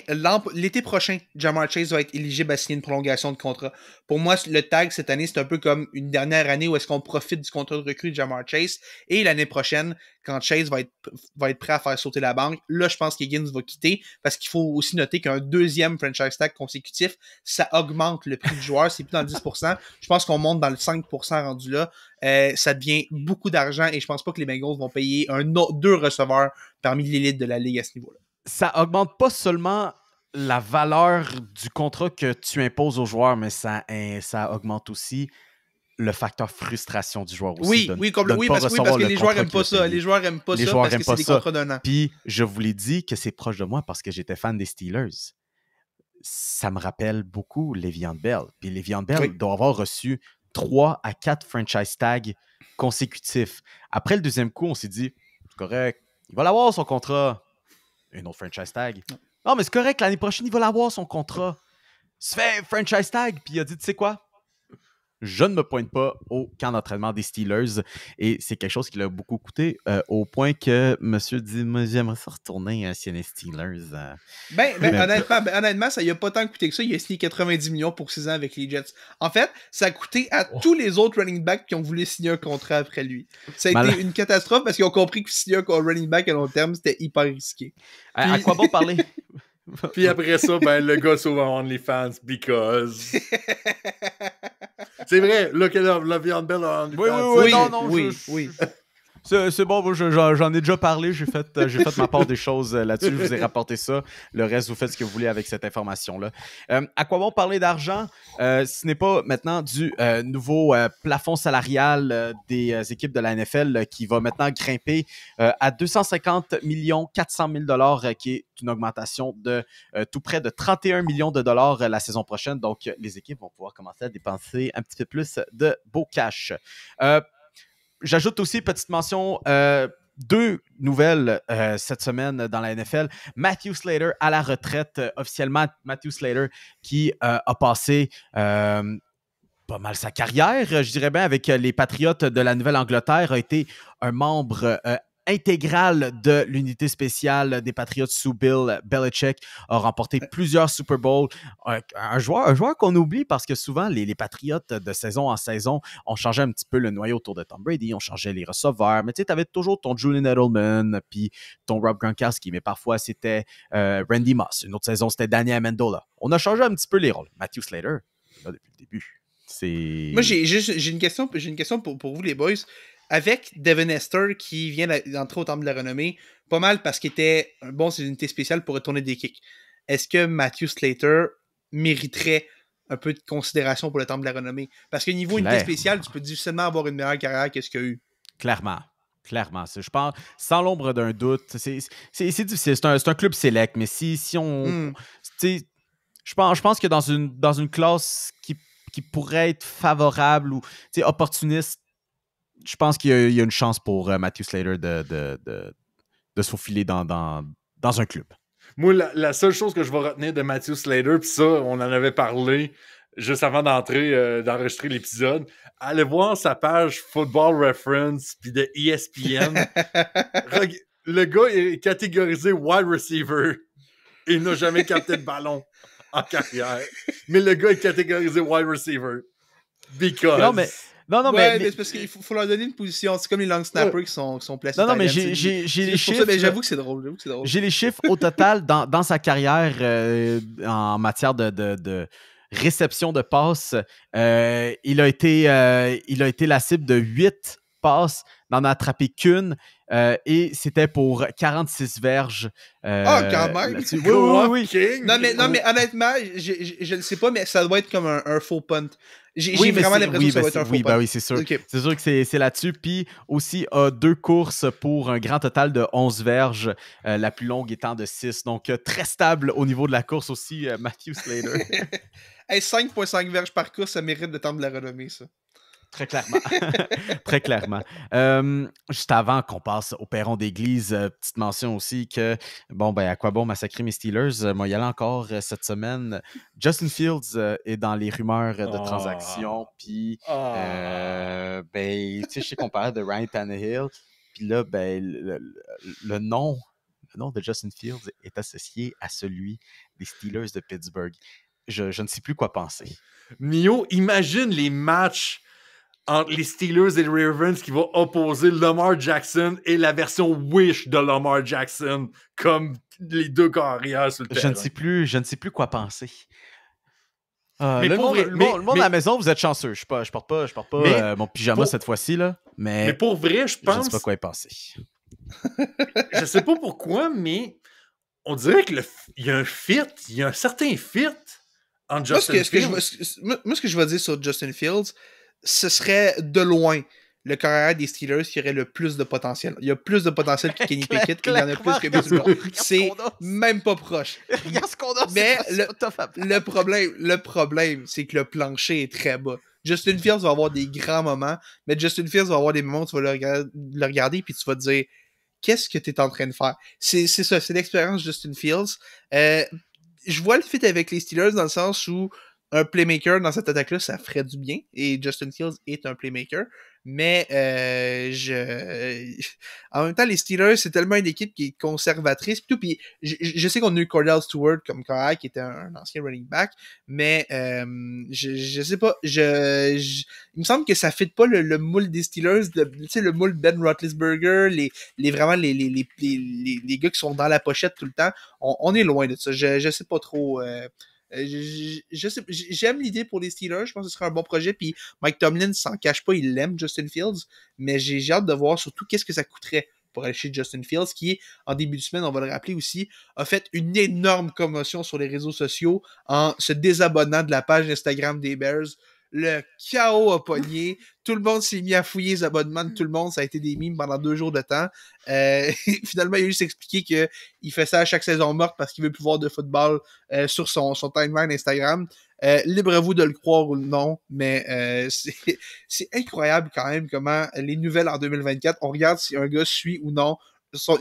L'été prochain, Ja'Marr Chase va être éligible à signer une prolongation de contrat. Pour moi, le tag cette année, c'est un peu comme une dernière année où est-ce qu'on profite du contrat de recrue de Ja'Marr Chase. Et l'année prochaine, quand Chase va être prêt à faire sauter la banque, là, je pense qu'Higgins va quitter, parce qu'il faut aussi noter qu'un deuxième franchise tag consécutif, ça augmente le prix du joueur. C'est plus dans le 10%. Je pense qu'on monte dans le 5% rendu là. Ça devient beaucoup d'argent et je pense pas que les Bengals vont payer deux receveurs parmi l'élite de la Ligue à ce niveau-là. Ça augmente pas seulement la valeur du contrat que tu imposes aux joueurs, mais ça augmente aussi le facteur frustration du joueur aussi. Oui, parce que les joueurs aiment pas ça. Les joueurs aiment pas ça parce que c'est des contrats d'un an. Puis, je vous l'ai dit que c'est proche de moi parce que j'étais fan des Steelers. Ça me rappelle beaucoup Le'Veon Bell. Puis Le'Veon Bell doit avoir reçu 3 à 4 franchise tags consécutifs. Après le deuxième coup, on s'est dit, c'est correct, il va l'avoir son contrat. Une autre franchise tag. Non, mais c'est correct, l'année prochaine, il va l'avoir son contrat. Se fait franchise tag, puis il a dit, tu sais quoi? Je ne me pointe pas au camp d'entraînement des Steelers. Et c'est quelque chose qui l'a beaucoup coûté, au point que monsieur dit, moi, j'aimerais ça retourner chez les Steelers. Honnêtement, ça lui a pas tant coûté que ça. Il a signé 90 millions pour 6 ans avec les Jets. En fait, ça a coûté à tous les autres running backs qui ont voulu signer un contrat après lui. Ça a été une catastrophe parce qu'ils ont compris que signer un running back à long terme, c'était hyper risqué. À quoi bon parler? Puis après ça, le gars sauve en OnlyFans because... C'est vrai, look it up, Le'Veon Bell en OnlyFans. Oui. C'est bon, j'en ai déjà parlé, j'ai fait ma part des choses là-dessus, je vous ai rapporté ça. Le reste, vous faites ce que vous voulez avec cette information-là. À quoi bon parler d'argent? Ce n'est pas maintenant du nouveau plafond salarial des équipes de la NFL qui va maintenant grimper à 250 400 000 $, qui est une augmentation de tout près de 31 millions de dollars la saison prochaine. Donc, les équipes vont pouvoir commencer à dépenser un petit peu plus de beau cash. J'ajoute aussi, petite mention, 2 nouvelles cette semaine dans la NFL. Matthew Slater à la retraite officiellement. Matthew Slater qui a passé pas mal sa carrière, je dirais bien, avec les Patriots de la Nouvelle-Angleterre, a été un membre intégral de l'unité spéciale des Patriots sous Bill Belichick, a remporté plusieurs Super Bowls. Un joueur qu'on oublie parce que souvent, les Patriots de saison en saison, on changeait un petit peu le noyau autour de Tom Brady, on changeait les receveurs, mais tu sais, t'avais toujours ton Julian Edelman puis ton Rob Gronkowski, mais parfois c'était Randy Moss. Une autre saison, c'était Danny Amendola. On a changé un petit peu les rôles. Matthew Slater, là, depuis le début. Moi, j'ai une question pour vous, les boys. Avec Devin Hester qui vient d'entrer au Temple de la Renommée, pas mal parce qu'il était un bon c'est une unité spéciale pour retourner des kicks. Est-ce que Matthew Slater mériterait un peu de considération pour le Temple de la Renommée? Parce que niveau unité spéciale, tu peux difficilement avoir une meilleure carrière que ce qu'il y a eu. Clairement. Je pense, sans l'ombre d'un doute, c'est difficile. C'est un club select, mais si on... Je pense que dans une classe qui pourrait être favorable ou opportuniste, je pense qu'il y a une chance pour Matthew Slater de se faufiler dans un club. Moi, la seule chose que je vais retenir de Matthew Slater, puis ça, on en avait parlé juste avant d'enregistrer l'épisode, allez voir sa page Football Reference puis de ESPN. Le gars est catégorisé wide receiver. Il n'a jamais capté de ballon en carrière. Mais le gars est catégorisé wide receiver. Because... Non, mais c'est parce qu'il faut leur donner une position. C'est comme les long snappers qui sont placés. Non, mais j'ai les chiffres. Mais j'avoue que c'est drôle. J'ai les chiffres au total dans sa carrière en matière de réception de passes. Il a été la cible de 8 passes, n'en a attrapé qu'une. Et c'était pour 46 verges. Quand même! Oui. Non, mais honnêtement, je ne sais pas, mais ça doit être comme un faux punt. J'ai vraiment l'impression que ça doit être un faux punt. Oui, c'est sûr. Okay. C'est sûr que c'est là-dessus. Puis aussi, 2 courses pour un grand total de 11 verges, la plus longue étant de 6. Donc, très stable au niveau de la course aussi, Matthew Slater. 5,5 verges par course, ça mérite de temps de la renommée, ça. Très clairement. Très clairement. Juste avant qu'on passe au perron d'église, petite mention aussi que, à quoi bon massacrer mes Steelers? Moi, il y allait encore cette semaine. Justin Fields est dans les rumeurs de transactions. Puis, je sais qu'on parlait de Ryan Tannehill. Puis là, le nom de Justin Fields est associé à celui des Steelers de Pittsburgh. Je ne sais plus quoi penser. Mio, imagine les matchs entre les Steelers et les Ravens qui vont opposer Lamar Jackson et la version Wish de Lamar Jackson comme les deux carrières sur le terrain. Je ne sais plus quoi penser. Le monde à la maison, vous êtes chanceux. Je porte pas mon pyjama cette fois-ci, là. Mais pour vrai, je pense... Je ne sais pas quoi y penser. Je sais pas pourquoi, mais on dirait qu'il y a un fit, il y a un certain fit entre Justin Fields. Moi, ce que je vais dire sur Justin Fields, ce serait de loin le carrière des Steelers qui aurait le plus de potentiel. Il y a plus de potentiel que Kenny Pickett, il y en a plus que Pittsburgh. C'est même pas proche. Regarde ce qu'on a, mais le problème, c'est que le plancher est très bas. Justin Fields va avoir des grands moments, mais Justin Fields va avoir des moments où tu vas le regarder puis tu vas te dire qu'est-ce que tu es en train de faire? C'est ça, c'est l'expérience Justin Fields. Je vois le fit avec les Steelers dans le sens où un playmaker dans cette attaque-là, ça ferait du bien. Et Justin Fields est un playmaker. Mais en même temps, les Steelers, c'est tellement une équipe qui est conservatrice. Puis je sais qu'on a eu Cordell Stewart comme carrière, qui était un ancien running back. Mais je sais pas. Il me semble que ça ne fit pas le moule des Steelers. Le moule Ben Roethlisberger, les gars qui sont dans la pochette tout le temps. On est loin de ça. Je sais pas trop... j'aime l'idée pour les Steelers, je pense que ce serait un bon projet, puis Mike Tomlin s'en cache pas, il l'aime Justin Fields, mais j'ai hâte de voir surtout qu'est-ce que ça coûterait pour aller chez Justin Fields, qui en début de semaine, on va le rappeler aussi, a fait une énorme commotion sur les réseaux sociaux en se désabonnant de la page Instagram des Bears. Le chaos a pogné. Tout le monde s'est mis à fouiller les abonnements de tout le monde. Ça a été des mimes pendant 2 jours de temps. Finalement, il a juste expliqué qu'il fait ça à chaque saison morte parce qu'il veut plus voir de football sur son timeline Instagram. Libre à vous de le croire ou non, mais c'est incroyable quand même comment les nouvelles en 2024, on regarde si un gars suit ou non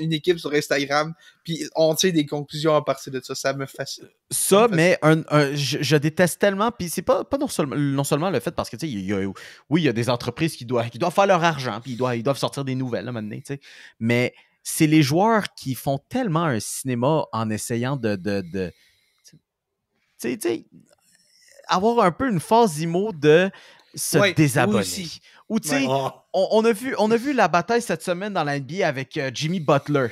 une équipe sur Instagram, puis on tire des conclusions à partir de ça. Ça me fascine. Ça, mais je déteste tellement, puis c'est pas non seulement le fait parce que, tu sais, il y a des entreprises qui doivent faire leur argent, puis ils doivent sortir des nouvelles, là, maintenant, tu sais, mais c'est les joueurs qui font tellement un cinéma en essayant de tu sais, avoir un peu une phase IMO de se désabonner. Ou tu sais, on a vu la bataille cette semaine dans la NBA avec Jimmy Butler.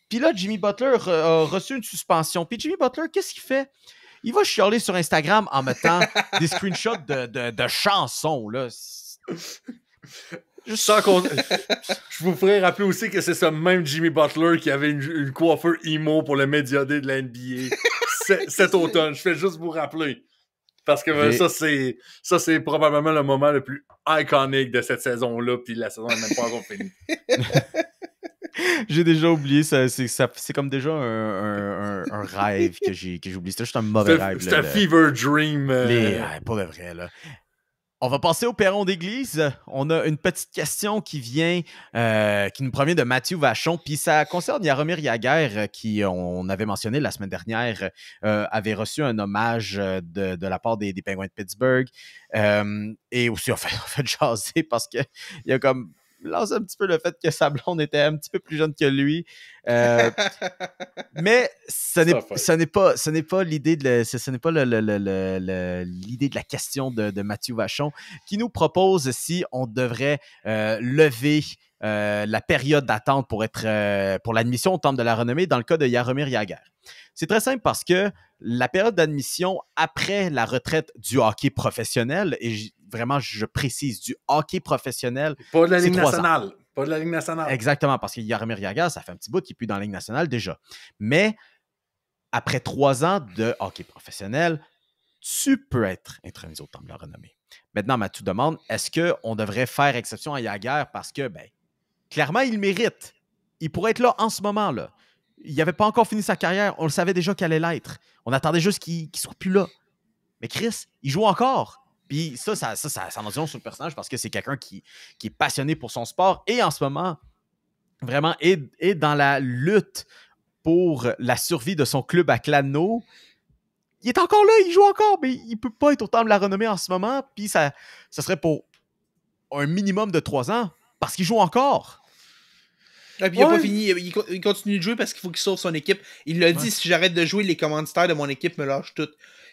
Puis là, Jimmy Butler a reçu une suspension. Puis Jimmy Butler, qu'est-ce qu'il fait? Il va chialer sur Instagram en mettant des screenshots de chansons, là. Je vous ferai rappeler aussi que c'est ce même Jimmy Butler qui avait une coiffeur emo pour le Media Day de la NBA cet automne. Je fais juste vous rappeler. Parce que ça, c'est probablement le moment le plus iconique de cette saison-là, puis la saison n'est même pas encore finie. J'ai déjà oublié, c'est comme déjà un rêve que j'ai oublié. C'était juste un mauvais rêve. C'est un fever dream. Pas de vrai, là. On va passer au perron d'église. On a une petite question qui nous provient de Mathieu Vachon, puis ça concerne Jaromir Jagr, qui, on avait mentionné la semaine dernière, avait reçu un hommage de la part des Penguins de Pittsburgh, et aussi a fait jaser parce que il y a comme lance un petit peu le fait que sa blonde était un petit peu plus jeune que lui. Mais ce n'est pas l'idée l'idée de la question de Mathieu Vachon qui nous propose si on devrait lever la période d'attente pour l'admission au Temple de la Renommée dans le cas de Jaromír Jágr. C'est très simple parce que la période d'admission après la retraite du hockey professionnel, et vraiment, je précise, du hockey professionnel, pas de la Ligue 3 nationale. ans. Pas de la Ligue nationale. Exactement, parce que Jaromír Jágr, ça fait un petit bout qu'il n'est plus dans la Ligue nationale déjà. Mais après 3 ans de hockey professionnel, tu peux être intronisé au Temple de la Renommée. Maintenant, Mathieu demande, est-ce qu'on devrait faire exception à Jágr parce que, clairement, il mérite. Il pourrait être là en ce moment, là. Il n'avait pas encore fini sa carrière. On le savait déjà qu'elle allait l'être. On attendait juste qu'il ne soit plus là. Mais Chris, il joue encore. Puis ça en dit long sur le personnage parce que c'est quelqu'un qui est passionné pour son sport et en ce moment, vraiment, est dans la lutte pour la survie de son club à Kladno. Il est encore là, il joue encore, mais il ne peut pas être au Temple de la Renommée en ce moment. Puis ça serait pour un minimum de 3 ans parce qu'il joue encore. Ah, puis il n'a pas fini, il continue de jouer parce qu'il faut qu'il sauve son équipe. Il l'a dit, si j'arrête de jouer, les commanditaires de mon équipe me lâchent tout.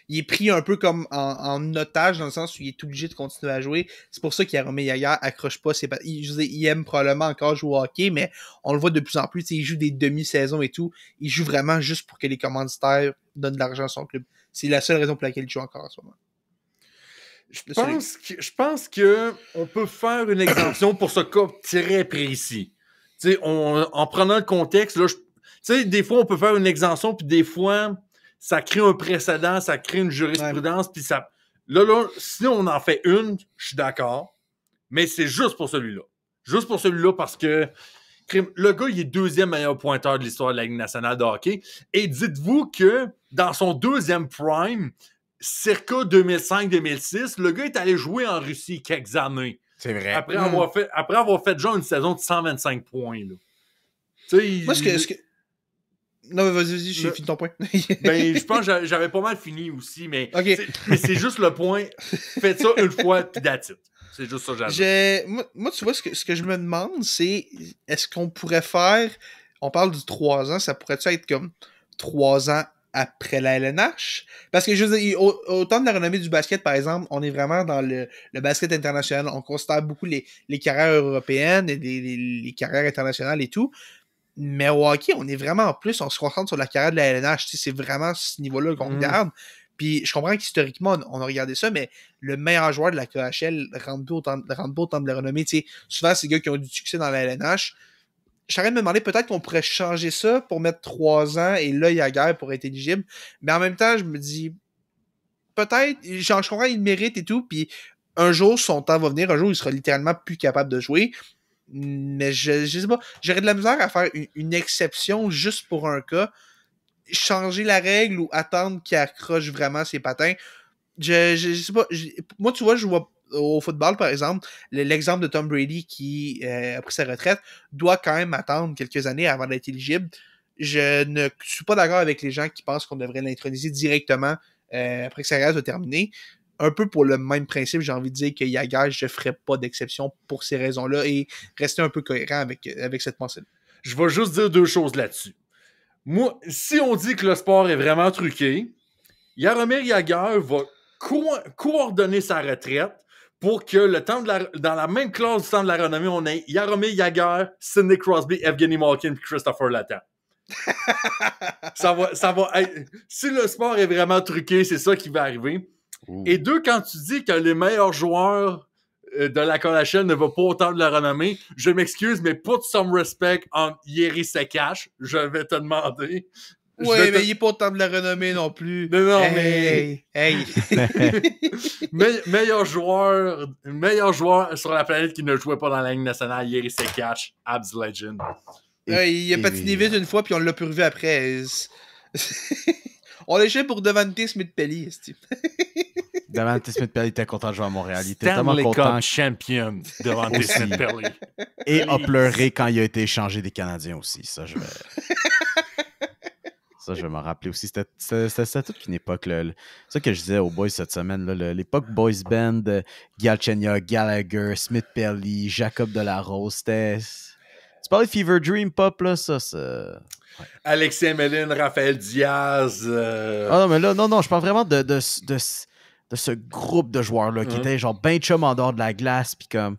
Il est pris un peu comme en otage dans le sens où il est obligé de continuer à jouer. C'est pour ça qu'il Jaromír Jágr accroche pas. Il aime probablement encore jouer au hockey, mais on le voit de plus en plus. Il joue des demi-saisons et tout. Il joue vraiment juste pour que les commanditaires donnent de l'argent à son club. C'est la seule raison pour laquelle il joue encore en ce moment. Je pense qu'on peut faire une exemption pour ce cas très précis. En prenant le contexte, là, des fois, on peut faire une exemption, puis des fois, ça crée un précédent, ça crée une jurisprudence, puis ça... Là, si on en fait une, je suis d'accord, mais c'est juste pour celui-là. Juste pour celui-là, parce que le gars, il est 2e meilleur pointeur de l'histoire de la Ligue nationale de hockey, et dites-vous que dans son 2e prime, circa 2005-2006, le gars est allé jouer en Russie quelques années. C'est vrai. Après avoir fait genre une saison de 125 points. Là. Moi, Non, mais vas-y, j'ai fini ton point. Je pense que j'avais pas mal fini aussi, mais, okay. Mais c'est juste le point. Faites ça une fois, puis that's it. C'est juste ça que j'avais. Moi, tu vois, ce que je me demande, c'est est-ce qu'on pourrait faire... On parle du 3 ans, ça pourrait-tu être comme 3 ans après la LNH? Parce que je veux dire, au temps de la renommée du basket, par exemple, on est vraiment dans le basket international. On considère beaucoup les carrières européennes et les carrières internationales et tout. Mais au hockey, on est vraiment en plus, on se concentre sur la carrière de la LNH. C'est vraiment ce niveau-là qu'on regarde. Puis je comprends qu'historiquement, on a regardé ça, mais le meilleur joueur de la KHL rentre pas au temps de la renommée. T'sais, souvent, c'est des gars qui ont du succès dans la LNH. Je suis en train de me demander peut-être qu'on pourrait changer ça pour mettre 3 ans et là, Jágr pour être éligible. Mais en même temps, je me dis, peut-être, je comprends, il mérite et tout, puis un jour, son temps va venir, un jour, il sera littéralement plus capable de jouer. Mais je sais pas, j'aurais de la misère à faire une exception juste pour un cas. Changer la règle ou attendre qu'il accroche vraiment ses patins. Je sais pas. Moi, tu vois, je vois au football, par exemple, l'exemple de Tom Brady qui a pris sa retraite doit quand même attendre quelques années avant d'être éligible. Je ne suis pas d'accord avec les gens qui pensent qu'on devrait l'introniser directement après que sa carrière soit terminée. Un peu pour le même principe, j'ai envie de dire que Jágr, je ne ferais pas d'exception pour ces raisons-là et rester un peu cohérent avec cette pensée-là. Je vais juste dire 2 choses là-dessus. Moi, si on dit que le sport est vraiment truqué, Jaromír Jágr va coordonner sa retraite pour que dans la même classe du temps de la renommée, on ait Jaromír Jágr, Sidney Crosby, Evgeny Malkin et Christopher Letang. ça va être... Si le sport est vraiment truqué, c'est ça qui va arriver. Ouh. Et 2, quand tu dis que les meilleurs joueurs de la KHL ne vont pas autant de la renommée, je m'excuse, mais put some respect en Jiří Sekaš, je vais te demander. Oui, mais il n'est pas autant de la renommée non plus. Non, hey. meilleur joueur sur la planète qui ne jouait pas dans la Ligue nationale, Jiří Sekaš, Habs Legend. Il a patiné vite une fois, puis on l'a plus revu après. On l'a échoué pour Devante Smith-Pelly. Devante Smith-Pelly était content de jouer à Montréal. Il était Stanley tellement content. Cup champion Devante Smith-Pelly. Et a pleuré quand il a été échangé des Canadiens aussi. Ça, Ça, je vais m'en rappeler aussi. C'était toute une époque. C'est ça que je disais aux boys cette semaine. L'époque Boys Band, Galchenyuk, Gallagher, Smith Pelly, Jacob Delarose. Tu parlais de Fever Dream Pop, là, ça. Ouais. Alexis Emeline, Raphaël Diaz. Ah non, mais là, non, je parle vraiment de ce groupe de joueurs-là qui étaient genre ben chum en dehors de la glace, puis comme.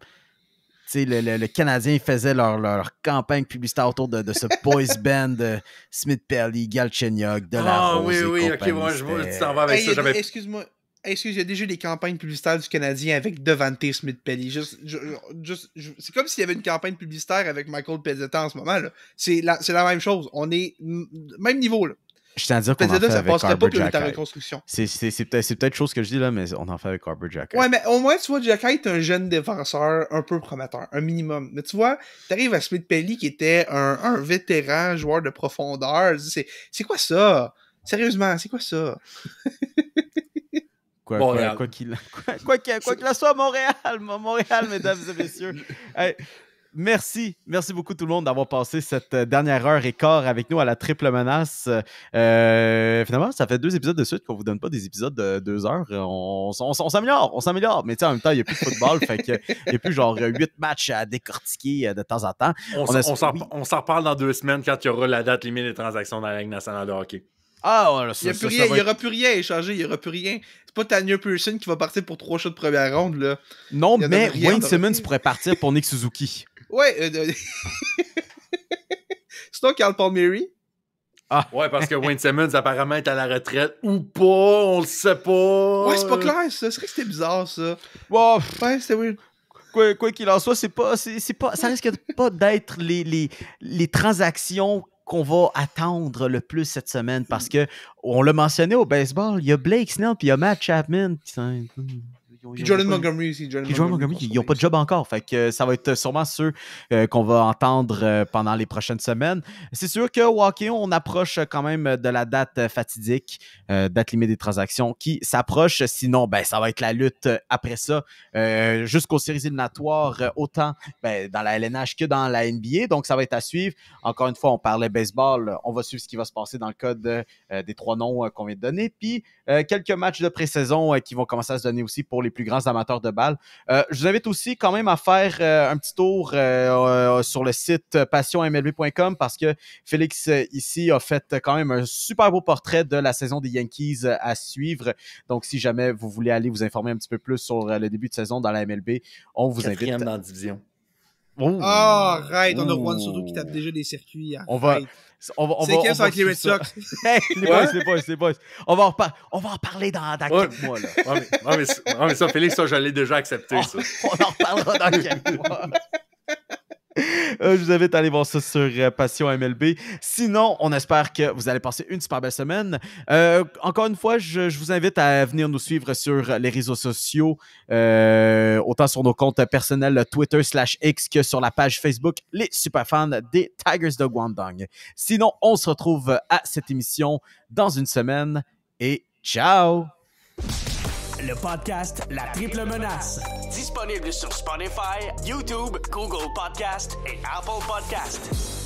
Tu sais, le Canadien faisait leur campagne publicitaire autour de ce boys band de Smith Pelly, Galchenyuk, Delarose. Ah oui, ok, moi je vois, tu t'en vas avec ça. Excuse-moi, il y a déjà des campagnes publicitaires du Canadien avec Devante Smith Pelly. C'est comme s'il y avait une campagne publicitaire avec Michael Pezzetta en ce moment. Là. C'est la même chose. On est même niveau. Là. Je tiens à dire qu'on en fait avec Arbor Xhekaj. C'est peut-être chose que je dis là, mais on en fait avec Arbor Xhekaj. Ouais, mais au moins, tu vois, Xhekaj est un jeune défenseur un peu prometteur, un minimum. Mais tu vois, t'arrives à Smith Pelly qui était un vétéran joueur de profondeur. C'est quoi ça? Sérieusement, c'est quoi ça? Quoi qu'il en soit, Montréal, mesdames et messieurs. Hey, merci beaucoup tout le monde d'avoir passé cette dernière heure et quart avec nous à la triple menace. Finalement, ça fait 2 épisodes de suite qu'on vous donne pas des épisodes de 2 heures. On s'améliore. Mais en même temps, il n'y a plus de football, fait qu'il n'y a plus genre 8 matchs à décortiquer de temps en temps. On s'en reparle dans 2 semaines quand il y aura la date limite des transactions dans la Ligue nationale de hockey. Ah, voilà, il n'y aura plus rien à échanger, il n'y aura plus rien. C'est pas Tanya Pearson qui va partir pour 3 shots de première ronde, là. Non, mais Wayne Simmons pourrait partir pour Nick Suzuki. Ouais. C'est toi, Carl Palmieri? Ah. Ouais, parce que Wayne Simmons apparemment est à la retraite ou pas, on le sait pas. Ouais, c'est pas clair, ça. C'est vrai que c'était bizarre, ça. Wow. Ouais, c'était weird. Quoi qu'il en soit, c'est pas, ça risque pas d'être les transactions qu'on va attendre le plus cette semaine parce que on l'a mentionné au baseball, il y a Blake Snell puis il y a Matt Chapman Puis Jordan Montgomery aussi. Jordan Montgomery, ils n'ont pas de job encore. Fait que ça va être sûrement ceux qu'on va entendre pendant les prochaines semaines. C'est sûr que hockey, on approche quand même de la date fatidique, date limite des transactions qui s'approche. Sinon, ça va être la lutte après ça jusqu'aux séries éliminatoires, autant dans la LNH que dans la NBA. Donc, ça va être à suivre. Encore une fois, on parlait baseball. On va suivre ce qui va se passer dans le cas des 3 noms qu'on vient de donner. Puis, quelques matchs de pré-saison qui vont commencer à se donner aussi pour les plus grands amateurs de balle. Je vous invite aussi quand même à faire un petit tour sur le site passionmlb.com parce que Félix ici a fait quand même un super beau portrait de la saison des Yankees à suivre. Donc, si jamais vous voulez aller vous informer un petit peu plus sur le début de saison dans la MLB, on vous invite. 4e dans la division. Arrête, on a Juan Soto qui tape déjà des circuits. On va avec les Red Sox. Hey, les boys. On va en parler dans quelques mois. Là. mais ça, Félix, ça, je l'ai déjà accepté. Ça. On en reparlera dans quelques mois. Je vous invite à aller voir ça sur Passion MLB. Sinon, on espère que vous allez passer une super belle semaine. Encore une fois, je vous invite à venir nous suivre sur les réseaux sociaux, autant sur nos comptes personnels Twitter /X que sur la page Facebook Les Superfans des Tigers de Guangdong. Sinon, on se retrouve à cette émission dans une semaine et ciao! Le podcast La Triple Menace. Disponible sur Spotify, YouTube, Google Podcast et Apple Podcast.